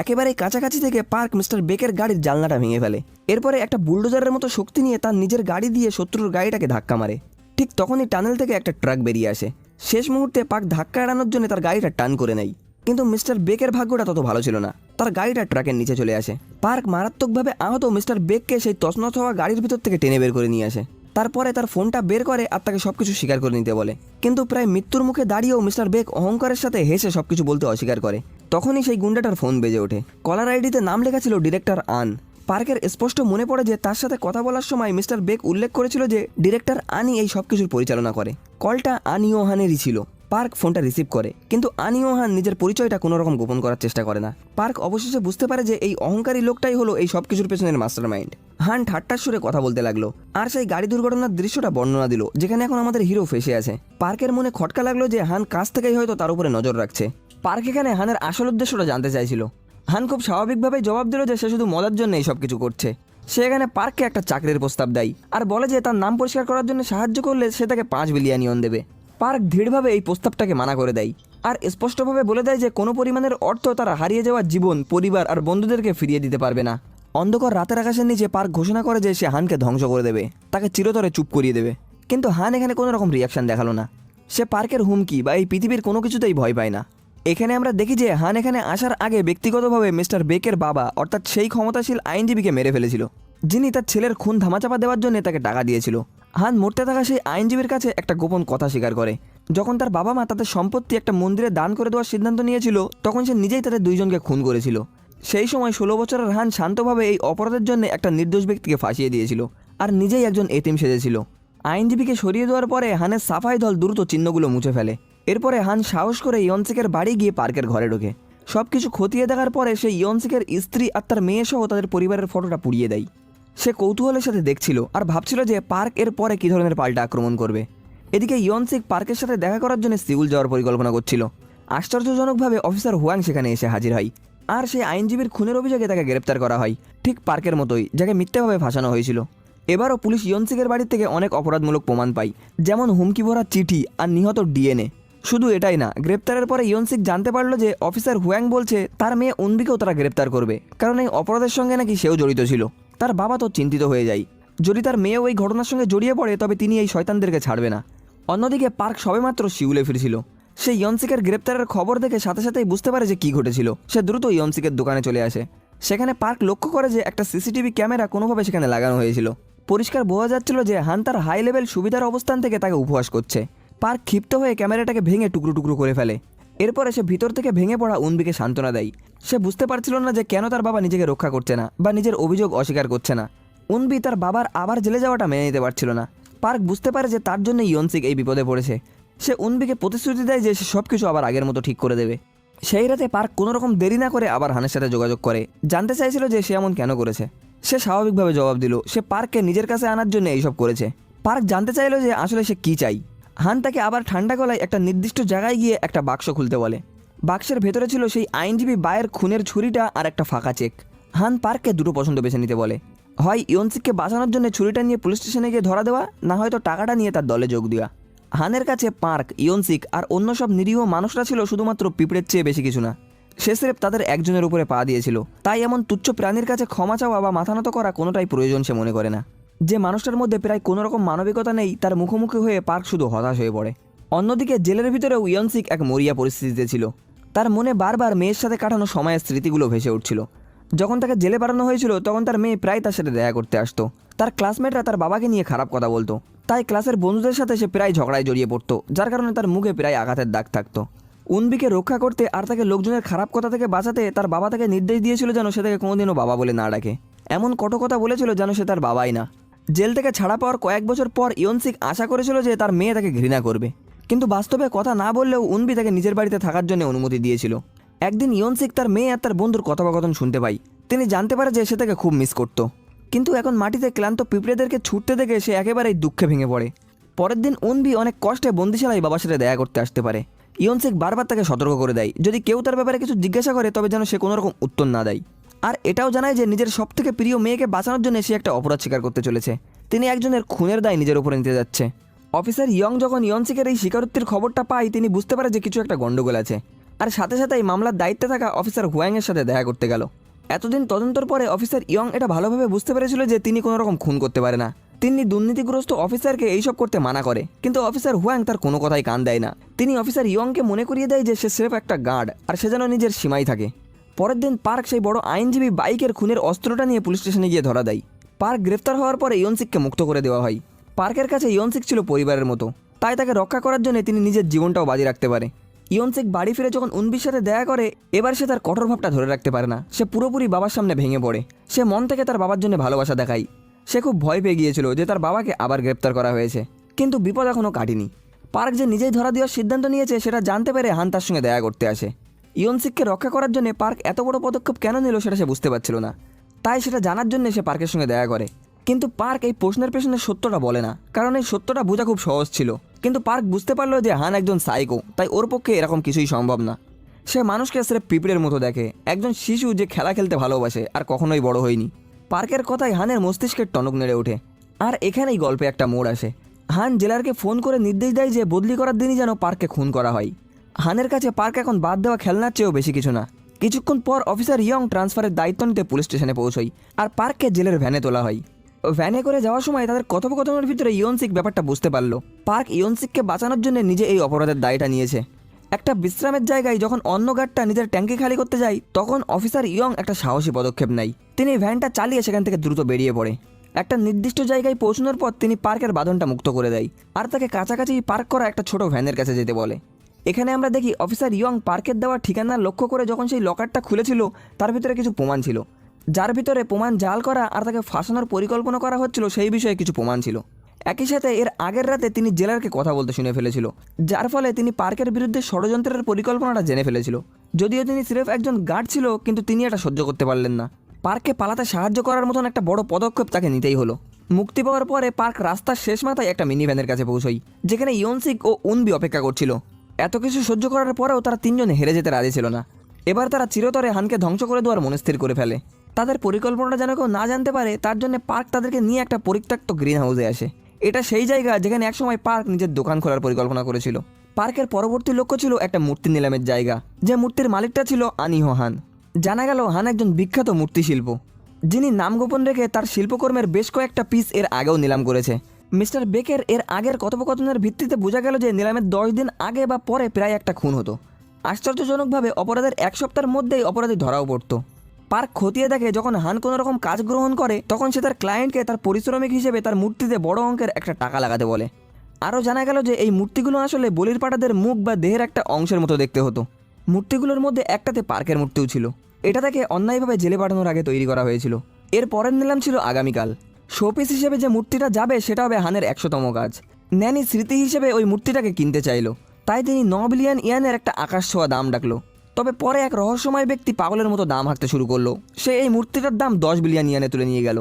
একেবারেই কাছাকাছি থেকে পার্ক মিস্টার বেকের গাড়ির জানলাটা ভেঙে ফেলে। এরপরে একটা বুলডোজারের মতো শক্তি নিয়ে তার নিজের গাড়ি দিয়ে শত্রুর গাড়িটাকে ধাক্কা মারে। ঠিক তখনই টানেল থেকে একটা ট্রাক বেরিয়ে আসে। শেষ মুহূর্তে পার্ক ধাক্কা এড়ানোর জন্য তার গাড়িটা টার্ন করে নেয়, কিন্তু মিস্টার বেকের ভাগ্যটা তত ভালো ছিল না। তার গাড়িটা ট্রাকের নিচে চলে আসে। পার্ক মারাত্মকভাবে আহত মিস্টার বেককে সেই তছনছ হওয়া গাড়ির ভিতর থেকে টেনে বের করে নিয়ে আসে। তারপরে তার ফোনটা বের করে আর তাকে সবকিছু স্বীকার করে নিতে বলে, কিন্তু প্রায় মৃত্যুর মুখে দাঁড়িয়েও মিস্টার বেক অহংকারের সাথে হেসে সবকিছু বলতে অস্বীকার করে। তখনই সেই গুন্ডাটার ফোন বেজে ওঠে। কলার আইডিতে নাম লেখা ছিল ডিরেক্টর আন। পার্কের স্পষ্ট মনে পড়ে যে তার সাথে কথা বলার সময় মিস্টার বেক উল্লেখ করেছিল যে ডিরেক্টর আনি এই সবকিছুর পরিচালনা করে। কলটা আনিওহানেরই ছিল। পার্ক ফোনটা রিসিভ করে, কিন্তু আনিওহান নিজের পরিচয়টা কোনো রকম গোপন করার চেষ্টা করে না। পার্ক অবশেষে বুঝতে পারে যে এই অহংকারী লোকটাই হলো এই সবকিছুর পেছনের মাস্টার মাইন্ড। হান ঠাট্টার সুরে কথা বলতে লাগলো আর সেই গাড়ি দুর্ঘটনার দৃশ্যটা বর্ণনা দিল যেখানে এখন আমাদের হিরো ফেসে আছে। পার্কের মনে খটকা লাগলো যে হান কাছ থেকেই হয়তো তার উপরে নজর রাখছে। পার্ক এখানে হানের আসল উদ্দেশ্যটা জানতে চাইছিল। হান খুব স্বাভাবিকভাবেই জবাব দিল যে সে শুধু মজার জন্য এই সব কিছু করছে। সে এখানে পার্ককে একটা চাকরির প্রস্তাব দেয় আর বলে যে তার নাম পরিষ্কার করার জন্য সাহায্য করলে সে তাকে 5 বিলিয়ন ইয়ন দেবে। পার্ক দৃঢ়ভাবে এই প্রস্তাবটাকে মানা করে দেয় আর স্পষ্টভাবে বলে দেয় যে কোনো পরিমাণের অর্থ তারা হারিয়ে যাওয়া জীবন, পরিবার আর বন্ধুদেরকে ফিরিয়ে দিতে পারবে না। অন্ধকার রাতের আকাশের নিচে পার্ক ঘোষণা করে যে সে হানকে ধ্বংস করে দেবে, তাকে চিরতরে চুপ করিয়ে দেবে। কিন্তু হান এখানে কোনো রকম রিয়াকশন দেখালো না। সে পার্কের হুমকি বা এই পৃথিবীর কোনো কিছুতেই ভয় পায় না। এখানে আমরা দেখি যে হান এখানে আসার আগে ব্যক্তিগতভাবে মিস্টার বেকের বাবা অর্থাৎ সেই ক্ষমতাশীল আইনজীবীকে মেরে ফেলেছিল, যিনি তার ছেলের খুন ধামাচাপা দেওয়ার জন্য তাকে টাকা দিয়েছিল। হান মরতে থাকা সেই আইনজীবীর কাছে একটা গোপন কথা স্বীকার করে। যখন তার বাবা মা তাদের সম্পত্তি একটা মন্দিরে দান করে দেওয়ার সিদ্ধান্ত নিয়েছিল তখন সে নিজেই তাদের দুইজনকে খুন করেছিল। সেই সময় 16 বছরের হান শান্তভাবে এই অপরাধের জন্য একটা নির্দোষ ব্যক্তিকে ফাঁসিয়ে দিয়েছিল আর নিজেই একজন এতিম সেজেছিল। আইনজীবীকে সরিয়ে দেওয়ার পরে হানের সাফাই দল দ্রুত চিহ্নগুলো মুছে ফেলে। এরপরে হান সাহস করে ইয়নসিকের বাড়ি গিয়ে পার্কের ঘরে ঢোকে। সবকিছু খতিয়ে দেখার পরে সে ইয়নসিকের স্ত্রী আর তার মেয়ে সহ তাদের পরিবারের ফটোটা পুড়িয়ে দেয়। সে কৌতূহলের সাথে দেখছিল আর ভাবছিল যে পার্ক এর পরে কী ধরনের পাল্টা আক্রমণ করবে। এদিকে ইয়নসিক পার্কের সাথে দেখা করার জন্য সিউল যাওয়ার পরিকল্পনা করছিল। আশ্চর্যজনকভাবে অফিসার হুয়াং সেখানে এসে হাজির হয় আর সেই আইনজীবীর খুনের অভিযোগে তাকে গ্রেপ্তার করা হয়, ঠিক পার্কের মতোই, যাকে মিথ্যাভাবে ফাঁসানো হয়েছিল। এবারও পুলিশ ইয়নসিকের বাড়ি থেকে অনেক অপরাধমূলক প্রমাণ পায়, যেমন হুমকি ভরা চিঠি আর নিহত ডিএনএ। শুধু এটাই না, গ্রেপ্তারের পরে ইয়নসিক জানতে পারলো যে অফিসার হুয়াং বলছে তার মেয়ে উনবিকেও তারা গ্রেপ্তার করবে, কারণ এই অপরাধের সঙ্গে নাকি সেও জড়িত ছিল। তার বাবা তো চিন্তিত হয়ে যায়। যদি তার মেয়েও এই ঘটনার সঙ্গে জড়িয়ে পড়ে তবে তিনি এই শয়তানদেরকে ছাড়বে না। অন্যদিকে পার্ক সবেমাত্র সিউলে ফিরছিল। সে ইয়নসিকের গ্রেপ্তারের খবর দেখে সাথে সাথেই বুঝতে পারে যে কী ঘটেছিল। সে দ্রুত ইয়নসিকের দোকানে চলে আসে। সেখানে পার্ক লক্ষ্য করে যে একটা সিসিটিভি ক্যামেরা কোনোভাবে সেখানে লাগানো হয়েছিল। পরিষ্কার বোঝা যাচ্ছিল যে হান তার হাই লেভেল সুবিধার অবস্থান থেকে তাকে উপহাস করছে। পার্ক ক্ষিপ্ত হয়ে ক্যামেরাটাকে ভেঙে টুকরো টুকরো করে ফেলে। এরপরে সে ভিতর থেকে ভেঙে পড়া উনবিকে সান্ত্বনা দেয়। সে বুঝতে পারছিল না যে কেন তার বাবা নিজেকে রক্ষা করছে না বা নিজের অভিযোগ অস্বীকার করছে না। উনবি তার বাবার আবার জেলে যাওয়াটা মেনে নিতে পারছিল না। পার্ক বুঝতে পারে যে তার জন্য ইয়নসিক এই বিপদে পড়েছে। সে উনবিকে প্রতিশ্রুতি দেয় যে সে সব কিছু আবার আগের মতো ঠিক করে দেবে। সেই রাতে পার্ক কোনো রকম দেরি না করে আবার হানের সাথে যোগাযোগ করে, জানতে চাইছিল যে সে এমন কেন করেছে। সে স্বাভাবিকভাবে জবাব দিল সে পার্ককে নিজের কাছে আনার জন্য এইসব করেছে। পার্ক জানতে চাইল যে আসলে সে কী চাই। হান তাকে আবার ঠান্ডা গলায় একটা নির্দিষ্ট জায়গায় গিয়ে একটা বাক্স খুলতে বলে। বাক্সের ভেতরে ছিল সেই আইনজীবী বায়ের খুনের ছুরিটা আর একটা ফাঁকা চেক। হান পার্ককে দুটো পছন্দ বেছে নিতে বলে, হয় ইয়নসিককে বাঁচানোর জন্য ছুরিটা নিয়ে পুলিশ স্টেশনে গিয়ে ধরা দেওয়া, না হয়তো টাকাটা নিয়ে তার দলে যোগ দেওয়া। হানের কাছে পার্ক, ইয়নসিক আর অন্য সব নিরীহ মানুষরা ছিল শুধুমাত্র পিঁপড়ের চেয়ে বেশি কিছু না। সে স্রেফ তাদের একজনের উপরে পা দিয়েছিল। তাই এমন তুচ্ছ প্রাণীর কাছে ক্ষমা চাওয়া বা মাথা নত করা কোনোটাই প্রয়োজন সে মনে করে না। যে মানুষটার মধ্যে প্রায় কোনো রকম মানবিকতা নেই তার মুখোমুখি হয়ে পার্ক শুধু হতাশ হয়ে পড়ে। অন্যদিকে জেলের ভিতরেও ইয়নসিক এক মরিয়া পরিস্থিতিতে ছিল। তার মনে বারবার মেয়ের সাথে কাটানো সময়ের স্মৃতিগুলো ভেসে উঠছিল। যখন তাকে জেলে পাঠানো হয়েছিল তখন তার মেয়ে প্রায় তার সাথে দেখা করতে আসতো। তার ক্লাসমেটরা তার বাবাকে নিয়ে খারাপ কথা বলতো, তাই ক্লাসের বন্ধুদের সাথে সে প্রায় ঝগড়ায় জড়িয়ে পড়তো, যার কারণে তার মুখে প্রায় আঘাতের দাগ থাকতো। উনবিকে রক্ষা করতে আর তাকে লোকজনের খারাপ কথা থেকে বাঁচাতে তার বাবা তাকে নির্দেশ দিয়েছিল যেন সে তাকে কোনোদিনও বাবা বলে না ডাকে। এমন কটো কথা বলেছিল যেন সে তার বাবাই না। জেল থেকে ছাড়া পাওয়ার কয়েক বছর পর ইয়নসিক আশা করেছিল যে তার মেয়ে তাকে ঘৃণা করবে, কিন্তু বাস্তবে কথা না বললেও উনবি তাকে নিজের বাড়িতে থাকার জন্য অনুমতি দিয়েছিল। একদিন ইয়নসিক তার মেয়ে আর তার বন্ধুর কথোপকথন শুনতে পায়। তিনি জানতে পারে যে সে তাকে খুব মিস করত, কিন্তু এখন মাটিতে ক্লান্ত পিঁপড়েদেরকে ছুটতে দেখে সে একেবারেই দুঃখে ভেঙে পড়ে। পরের দিন উনবি অনেক কষ্টে বন্দিশালায় বাবার সাথে দেখা করতে আসতে পারে। ইয়নসিক বারবার তাকে সতর্ক করে দেয় যদি কেউ তার ব্যাপারে কিছু জিজ্ঞাসা করে তবে যেন সে কোনো রকম উত্তর না দেয়। আর এটাও জানায় যে নিজের সবথেকে প্রিয় মেয়েকে বাঁচানোর জন্য সে একটা অপরাধ স্বীকার করতে চলেছে। তিনি একজনের খুনের দায় নিজের উপরে নিতে যাচ্ছে। অফিসার ইয়ং যখন ইয়নসিকের এই স্বীকারোক্তির খবরটা পায় তিনি বুঝতে পারে যে কিছু একটা গন্ডগোল আছে, আর সাথে সাথে এই মামলার দায়িত্বে থাকা অফিসার হুয়াংয়ের সাথে দেখা করতে গেল। এতদিন তদন্তর পরে অফিসার ইয়ং এটা ভালোভাবে বুঝতে পেরেছিল যে তিনি কোনো রকম খুন করতে পারে না। তিনি দুর্নীতিগ্রস্ত অফিসারকে এইসব করতে মানা করে, কিন্তু অফিসার হুয়াং তার কোনো কথাই কান দেয় না। তিনি অফিসার ইয়ংকে মনে করিয়ে দেয় যে সে স্রেফ একটা গার্ড আর সে যেন নিজের সীমায় থাকে। পরের দিন পার্ক সেই বড় আইনজীবী বাইকের খুনের অস্ত্রটা নিয়ে পুলিশ স্টেশনে গিয়ে ধরা দেয়। পার্ক গ্রেফতার হওয়ার পরে ইয়নসিককে মুক্ত করে দেওয়া হয়। পার্কের কাছে ইয়নসিক ছিল পরিবারের মতো, তাই তাকে রক্ষা করার জন্য তিনি নিজের জীবনটাও বাজি রাখতে পারে। ইয়নসিক বাড়ি ফিরে যখন উনবির সাথে দেখা করে এবার সে তার কঠোর ভাবটা ধরে রাখতে পারে না। সে পুরোপুরি বাবার সামনে ভেঙে পড়ে। সে মন থেকে তার বাবার জন্য ভালোবাসা দেখায়। সে খুব ভয় পেয়ে গিয়েছিল যে তার বাবাকে আবার গ্রেপ্তার করা হয়েছে, কিন্তু বিপদ এখনও কাটেনি। পার্ক যে নিজেই ধরা দেওয়ার সিদ্ধান্ত নিয়েছে সেটা জানতে পেরে হান তার সঙ্গে দেখা করতে আসে। ইয়নসিককে রক্ষা করার জন্য পার্ক এত বড় পদক্ষেপ কেন নিল সেটা সে বুঝতে পারছিল না, তাই সেটা জানার জন্য সে পার্কের সঙ্গে দেখা করে। কিন্তু পার্ক এই প্রশ্নের পেছনে সত্যটা বলে না, কারণ এই সত্যটা বোঝা খুব সহজ ছিল। কিন্তু পার্ক বুঝতে পারলো যে হান একজন সাইকো, তাই ওর পক্ষে এরকম কিছুই সম্ভব না। সে মানুষকে স্রেফ পিঁপড়ের মতো দেখে, একজন শিশু যে খেলা খেলতে ভালোবাসে আর কখনোই বড় হয়নি। পার্কের কথায় হানের মস্তিষ্কের টনক নেড়ে ওঠে। আর এখানেই গল্পে একটা মোড় আসে। হান জেলারকে ফোন করে নির্দেশ দেয় যে বদলি করার দিনই যেন পার্ককে খুন করা হয়। হানের কাছে পার্ক এখন বাদ দেওয়া খেলনার চেয়েও বেশি কিছু না। কিছুক্ষণ পর অফিসার ইয়ং ট্রান্সফারের দায়িত্ব নিতে পুলিশ স্টেশনে পৌঁছয়, আর পার্ককে জেলের ভ্যানে তোলা হয়। ভ্যানে করে যাওয়ার সময় তাদের কথোপকথনের ভিতরে ইয়নসিক ব্যাপারটা বুঝতে পারলো। পার্ক ইয়নসিককে বাঁচানোর জন্য নিজে এই অপরাধের দায়টা নিয়েছে। একটা বিশ্রামের জায়গায় যখন অন্য গার্ডটা নিজের ট্যাঙ্কি খালি করতে যায় তখন অফিসার ইয়ং একটা সাহসী পদক্ষেপ নেয়। তিনি ভ্যানটা চালিয়ে সেখান থেকে দ্রুত বেরিয়ে পড়ে। একটা নির্দিষ্ট জায়গায় পৌঁছানোর পর তিনি পার্কের বাঁধনটা মুক্ত করে দেয় আর তাকে কাছাকাছি পার্ক করা একটা ছোট ভ্যানের কাছে যেতে বলে। এখানে আমরা দেখি অফিসার ইয়ং পার্কের দেওয়া ঠিকানা লক্ষ্য করে যখন সেই লকারটা খুলেছিল তার ভিতরে কিছু প্রমাণ ছিল, যার ভিতরে প্রমাণ জাল করা আর তাকে ফাঁসানোর পরিকল্পনা করা হচ্ছিল সেই বিষয়ে কিছু প্রমাণ ছিল। একই সাথে এর আগের রাতে তিনি জেলারকে কথা বলতে শুনে ফেলেছিল, যার ফলে তিনি পার্কের বিরুদ্ধে ষড়যন্ত্রের পরিকল্পনাটা জেনে ফেলেছিল। যদিও তিনি সিরেফ একজন গার্ড ছিল, কিন্তু তিনি এটা সহ্য করতে পারলেন না। পার্ককে পালাতে সাহায্য করার মতন একটা বড় পদক্ষেপ তাকে নিতেই হলো। মুক্তি পাওয়ার পরে পার্ক রাস্তার শেষ মাথায় একটা মিনি ভ্যানের কাছে পৌঁছই, যেখানে ইয়নসিক ও উনবি অপেক্ষা করছিল। এত কিছু সহ্য করার পরেও তারা তিনজন হেরে যেতে রাজি ছিল না। এবার তারা চিরতরে হানকে ধ্বংস করে দেওয়ার মনস্থির করে ফেলে। তাদের পরিকল্পনাটা যেন কেউ না জানতে পারে তার জন্য পার্ক তাদেরকে নিয়ে একটা পরিত্যক্ত গ্রিন হাউসে আসে। এটা সেই জায়গা যেখানে একসময় পার্ক নিজের দোকান খোলার পরিকল্পনা করেছিল। পার্কের পরবর্তী লক্ষ্য ছিল একটা মূর্তি নিলামের জায়গা, যে মূর্তির মালিকটা ছিল আনিহো হান। জানা গেল হান একজন বিখ্যাত মূর্তিশিল্প, যিনি নাম গোপন রেখে তার শিল্পকর্মের বেশ কয়েকটা পিস এর আগেও নিলাম করেছে। মিস্টার বেকের এর আগের কথোপকথনের ভিত্তিতে বোঝা গেল যে নিলামের 10 দিন আগে বা পরে প্রায় একটা খুন হতো। আশ্চর্যজনকভাবে অপরাধের 1 সপ্তাহের মধ্যেই অপরাধী ধরাও পড়ত। পার্ক খতিয়ে দেখে যখন হান কোনো রকম কাজ গ্রহণ করে তখন সে তার ক্লায়েন্টকে তার পারিশ্রমিক হিসেবে তার মূর্তিতে বড় অঙ্কের একটা টাকা লাগাতে বলে। আরও জানা গেল যে এই মূর্তিগুলো আসলে বলির পাঠাদের মুখ বা দেহের একটা অংশের মতো দেখতে হতো। মূর্তিগুলোর মধ্যে একটাতে পার্কের মূর্তিও ছিল। এটা তাকে অন্যায়ভাবে জেলে পাঠানোর আগে তৈরি করা হয়েছিল। এর পরের নিলাম ছিল আগামীকাল। শোপিস হিসেবে যে মূর্তিটা যাবে সেটা হবে হানের 100তম কাজ। ন্যানি স্মৃতি হিসেবে ওই মূর্তিটাকে কিনতে চাইলো, তাই তিনি 9 বিলিয়ন ইয়েনের একটা আকাশ ছোঁয়া দাম ডাকলো। তবে পরে এক রহস্যময় ব্যক্তি পাগলের মতো দাম হাঁকতে শুরু করলো। সে এই মূর্তিটার দাম 10 বিলিয়ন ইয়েনে তুলে নিয়ে গেল।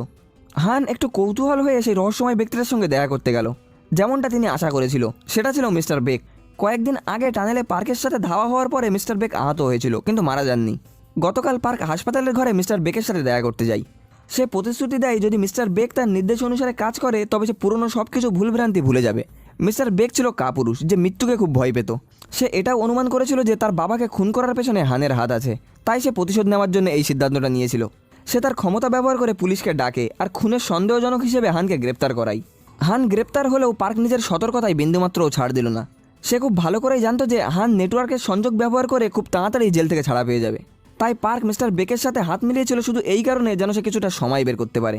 হান একটু কৌতূহল হয়ে সেই রহস্যময় ব্যক্তিটার সঙ্গে দেখা করতে গেল। যেমনটা তিনি আশা করেছিল, সেটা ছিল মিস্টার বেক। কয়েকদিন আগে টানেলে পার্কের সাথে ধাওয়া হওয়ার পরে মিস্টার বেক আহত হয়েছিল, কিন্তু মারা যাননি। গতকাল পার্ক হাসপাতালের ঘরে মিস্টার বেকের সাথে দেখা করতে যায়। সে প্রতিশ্রুতি দেয় যদি মিস্টার বেক তার নির্দেশ অনুসারে কাজ করে তবে সে পুরনো সব কিছু ভুলভ্রান্তি ভুলে যাবে। মিস্টার বেক ছিল কাপুরুষ যে মৃত্যুকে খুব ভয় পেত। সে এটাও অনুমান করেছিল যে তার বাবাকে খুন করার পেছনে হানের হাত আছে, তাই সে প্রতিশোধ নেওয়ার জন্য এই সিদ্ধান্তটা নিয়েছিল। সে তার ক্ষমতা ব্যবহার করে পুলিশকে ডাকে আর খুনের সন্দেহজনক হিসেবে হানকে গ্রেপ্তার করায়। হান গ্রেপ্তার হলেও পার্ক নিজের সতর্কতায় বিন্দুমাত্রও ছাড় দিল না। সে খুব ভালো করেই জানতো যে হান নেটওয়ার্কের সংযোগ ব্যবহার করে খুব তাড়াতাড়ি জেল থেকে ছাড়া পেয়ে যাবে। তাই পার্ক মিস্টার বেকের সাথে হাত মিলিয়েছিল শুধু এই কারণে যেন সে কিছুটা সময় বের করতে পারে।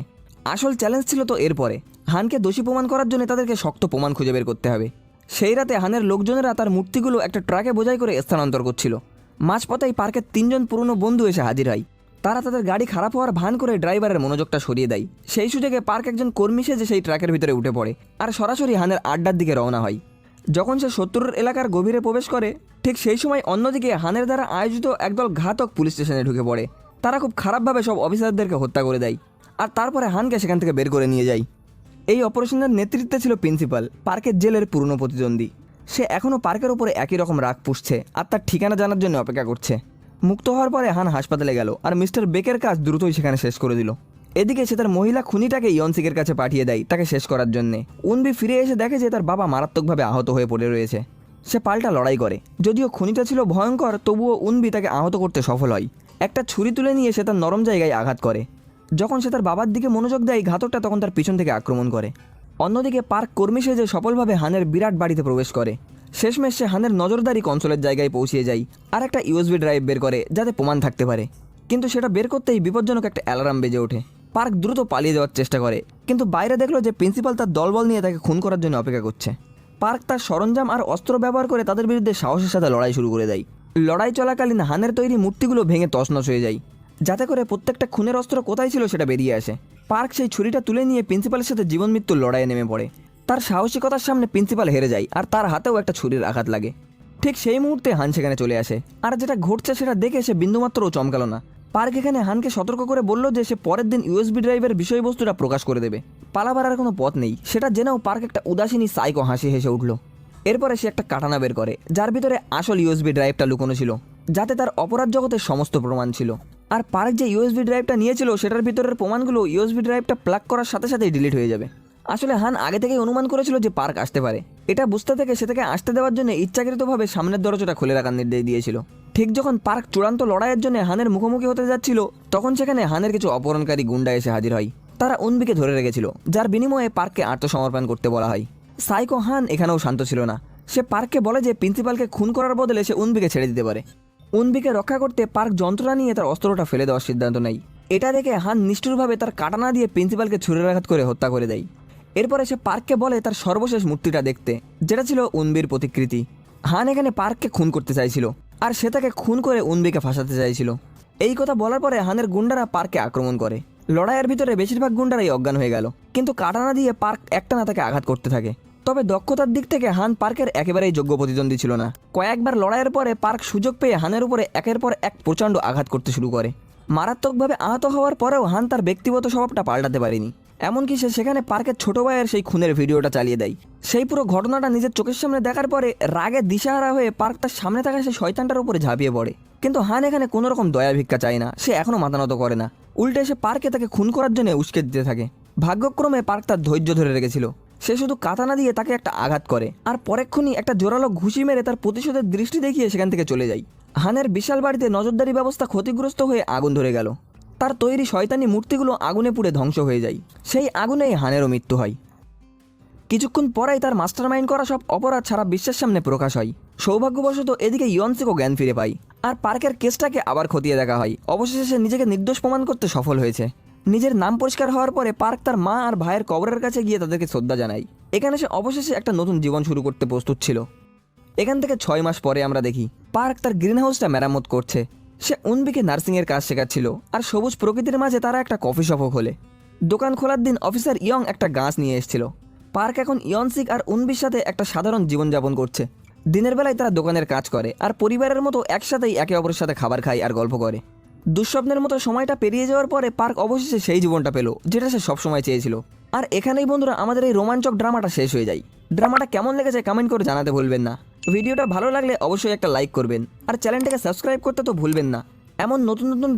আসল চ্যালেঞ্জ ছিল তো এরপরে। হানকে দোষী প্রমাণ করার জন্য তাদেরকে শক্ত প্রমাণ খুঁজে বের করতে হবে। সেই রাতে হানের লোকজনেরা তার মূর্তিগুলো একটা ট্রাকে বোঝাই করে স্থানান্তর করছিল। মাঝপথেই পার্কের 3জন পুরনো বন্ধু এসে হাজির হয়। তারা তাদের গাড়ি খারাপ হওয়ার ভান করে ড্রাইভারের মনোযোগটা সরিয়ে দেয়। সেই সুযোগে পার্ক একজন কর্মী সেজে সেই ট্রাকের ভিতরে উঠে পড়ে আর সরাসরি হানের আড্ডার দিকে রওনা হয়। যখন সে শত্রুর এলাকার গভীরে প্রবেশ করে, ঠিক সেই সময় অন্যদিকে হানের দ্বারা আয়োজিত একদল ঘাতক পুলিশ স্টেশনে ঢুকে পড়ে। তারা খুব খারাপভাবে সব অফিসারদেরকে হত্যা করে দেয় আর তারপরে হানকে সেখান থেকে বের করে নিয়ে যায়। এই অপারেশনের নেতৃত্বে ছিল প্রিন্সিপাল, পার্কের জেলের পুরনো প্রতিদ্বন্দ্বী। সে এখনও পার্কের ওপরে একই রকম রাগ পুষছে আর তার ঠিকানা জানার জন্য অপেক্ষা করছে। মুক্ত হওয়ার পরে হান হাসপাতালে গেল আর মিস্টার বেকের কাজ দ্রুতই সেখানে শেষ করে দিল। এদিকে সে তার মহিলা খুনিটাকে ইয়নসিকের কাছে পাঠিয়ে দেয় তাকে শেষ করার জন্যে। উনবি ফিরে এসে দেখে যে তার বাবা মারাত্মকভাবে আহত হয়ে পড়ে রয়েছে। সে পাল্টা লড়াই করে। যদিও খুনিটা ছিল ভয়ঙ্কর, তবুও উনবি তাকে আহত করতে সফল হয়। একটা ছুরি তুলে নিয়ে সে তার নরম জায়গায় আঘাত করে। যখন সে তার বাবার দিকে মনোযোগ দেয়, ঘাতকটা তখন তার পিছন থেকে আক্রমণ করে। অন্যদিকে পার্ক কর্মী সেজে সফলভাবে হানের বিরাট বাড়িতে প্রবেশ করে। শেষমেশ সে হানের নজরদারি কনসোলের জায়গায় পৌঁছিয়ে যায় আর একটা ইউএসবি ড্রাইভ বের করে যাতে প্রমাণ থাকতে পারে। কিন্তু সেটা বের করতেই বিপজ্জনক একটা অ্যালার্ম বেজে ওঠে। পার্ক দ্রুত পালিয়ে যাওয়ার চেষ্টা করে, কিন্তু বাইরে দেখলো যে প্রিন্সিপাল তার দলবল নিয়ে তাকে খুন করার জন্য অপেক্ষা করছে। পার্ক তার সরঞ্জাম আর অস্ত্র ব্যবহার করে তাদের বিরুদ্ধে সাহসের সাথে লড়াই শুরু করে দেয়। লড়াই চলাকালীন হানের তৈরি মূর্তিগুলো ভেঙে তছনছ হয়ে যায়, যাতে করে প্রত্যেকটা খুনের অস্ত্র কোথায় ছিল সেটা বেরিয়ে আসে। পার্ক সেই ছুরিটা তুলে নিয়ে প্রিন্সিপালের সাথে জীবন মৃত্যুর লড়াইয়ে নেমে পড়ে। তার সাহসিকতার সামনে প্রিন্সিপাল হেরে যায় আর তার হাতেও একটা ছুরির আঘাত লাগে। ঠিক সেই মুহূর্তে হান সেখানে চলে আসে আর যেটা ঘটছে সেটা দেখে সে বিন্দুমাত্রও চমকালো না। পার্ক এখানে হানকে সতর্ক করে বলল যে সে পরের দিন ইউএসবি ড্রাইভের বিষয়বস্তুটা প্রকাশ করে দেবে। পালাবার আর কোনো পথ নেই। সেটা জেনেও পার্ক একটা উদাসীনী সাইকো হাসি হেসে উঠল। এরপরে সে একটা কাটানা বের করে যার ভিতরে আসল ইউএসবি ড্রাইভটা লুকোনো ছিল, যাতে তার অপরাধ জগতের সমস্ত প্রমাণ ছিল। আর পার্ক যে ইউএসবি ড্রাইভটা নিয়েছিল সেটার ভিতরের প্রমাণগুলো ইউএসবি ড্রাইভটা প্লাগ করার সাথে সাথেই ডিলিট হয়ে যাবে। আসলে হান আগে থেকেই অনুমান করেছিল যে পার্ক আসতে পারে। এটা বুঝতে থেকে সে তাকে আসতে দেওয়ার জন্য ইচ্ছাকৃতভাবে সামনের দরজাটা খুলে রাখার নির্দেশ দিয়েছিল। ঠিক যখন পার্ক চূড়ান্ত লড়াইয়ের জন্য হানের মুখোমুখি হতে যাচ্ছিল, তখন সেখানে হানের কিছু অপহরণকারী গুন্ডা এসে হাজির হয়। তারা উনবিকে ধরে রেখেছিল, যার বিনিময়ে পার্ককে আত্মসমর্পণ করতে বলা হয়। সাইকো হান এখানেও শান্ত ছিল না। সে পার্ককে বলে যে প্রিন্সিপালকে খুন করার বদলে সে উনবিকে ছেড়ে দিতে পারে। উনবিকে রক্ষা করতে পার্ক যন্ত্রণা নিয়ে তার অস্ত্রটা ফেলে দেওয়ার সিদ্ধান্ত নেয়। এটা দেখে হান নিষ্ঠুরভাবে তার কাটানা দিয়ে প্রিন্সিপালকে ছুরিরাঘাত করে হত্যা করে দেয়। এরপরে সে পার্ককে বলে তার সর্বশেষ মূর্তিটা দেখতে, যেটা ছিল উনবির প্রতিকৃতি। হান এখানে পার্ককে খুন করতে চাইছিল আর সে তাকে খুন করে উনবিকে ফাঁসাতে চাইছিল। এই কথা বলার পরে হানের গুন্ডারা পার্ককে আক্রমণ করে। লড়াইয়ের ভিতরে বেশিরভাগ গুন্ডারাই অজ্ঞান হয়ে গেল, কিন্তু কাটানা দিয়ে পার্ক একটানা তাকে আঘাত করতে থাকে। তবে দক্ষতার দিক থেকে হান পার্কের একেবারেই যোগ্য প্রতিদ্বন্দ্বী ছিল না। কয়েকবার লড়াইয়ের পরে পার্ক সুযোগ পেয়ে হানের উপরে একের পর এক প্রচণ্ড আঘাত করতে শুরু করে। মারাত্মকভাবে আহত হওয়ার পরেও হান তার ব্যক্তিগত স্বভাবটা পাল্টাতে পারেনি। এমনকি সে সেখানে পার্কের ছোট ভাইয়ের সেই খুনের ভিডিওটা চালিয়ে দেয়। সেই পুরো ঘটনাটা নিজের চোখের সামনে দেখার পরে রাগে দিশাহারা হয়ে পার্ক তার সামনে থাকা সেই শয়তানটার উপরে ঝাঁপিয়ে পড়ে। কিন্তু হান এখানে কোনো রকম দয়া ভিক্ষা চায় না। সে এখনও মাথা নত করে না, উল্টে এসে পার্কে তাকে খুন করার জন্য উস্কে দিতে থাকে। ভাগ্যক্রমে পার্ক তার ধৈর্য ধরে রেখেছিল। সে শুধু কাতানা দিয়ে তাকে একটা আঘাত করে আর পরেক্ষণই একটা জোরালো ঘুষি মেরে তার প্রতিশোধের দৃষ্টি দেখিয়ে সেখান থেকে চলে যায়। হানের বিশাল বাড়িতে নজরদারি ব্যবস্থা ক্ষতিগ্রস্ত হয়ে আগুন ধরে গেল। তার তৈরি শয়তানি মূর্তিগুলো আগুনে পুড়ে ধ্বংস হয়ে যায়। সেই আগুনেই হানেরও মৃত্যু হয়। কিছুক্ষণ পরেই তার মাস্টারমাইন্ড করা সব অপরাধ সারা বিশ্বের সামনে প্রকাশ হয়। সৌভাগ্যবশত এদিকে ইয়নসিকও জ্ঞান ফিরে পায় আর পার্কের কেসটাকে আবার খতিয়ে দেখা হয়। অবশেষে সে নিজেকে নির্দোষ প্রমাণ করতে সফল হয়েছে। নিজের নাম পরিষ্কার হওয়ার পরে পার্ক তার মা আর ভাইয়ের কবরের কাছে গিয়ে তাদেরকে শ্রদ্ধা জানায়। এখানে সে অবশেষে একটা নতুন জীবন শুরু করতে প্রস্তুত ছিল। এখান থেকে 6 মাস পরে আমরা দেখি পার্ক তার গ্রিন হাউসটা মেরামত করছে। সে উনবিকে নার্সিংয়ের কাজ শেখাচ্ছিল, আর সবুজ প্রকৃতির মাঝে তারা একটা কফি শপও খোলে। দোকান খোলার দিন অফিসার ইয়ং একটা গাছ নিয়ে এসেছিল। পার্ক এখন ইয়নসিক আর উনবির সাথে একটা সাধারণ জীবনযাপন করছে। দিনের বেলায় তারা দোকানের কাজ করে আর পরিবারের মতো একসাথেই একে অপরের সাথে খাবার খায় আর গল্প করে। দুঃস্বপ্নের মতো সময়টা পেরিয়ে যাওয়ার পরে পার্ক অবশেষে সেই জীবনটা পেল যেটা সে সবসময় চেয়েছিল। আর এখানেই বন্ধুরা আমাদের এই রোমাঞ্চক ড্রামাটা শেষ হয়ে যায়। ড্রামাটা কেমন লেগেছে কমেন্ট করে জানাতে ভুলবেন না। ভিডিওটা ভালো লাগলে অবশ্যই একটা লাইক করবেন আর চ্যানেলটাকে সাবস্ক্রাইব করতে তো ভুলবেন না। এমন নতুন নতুন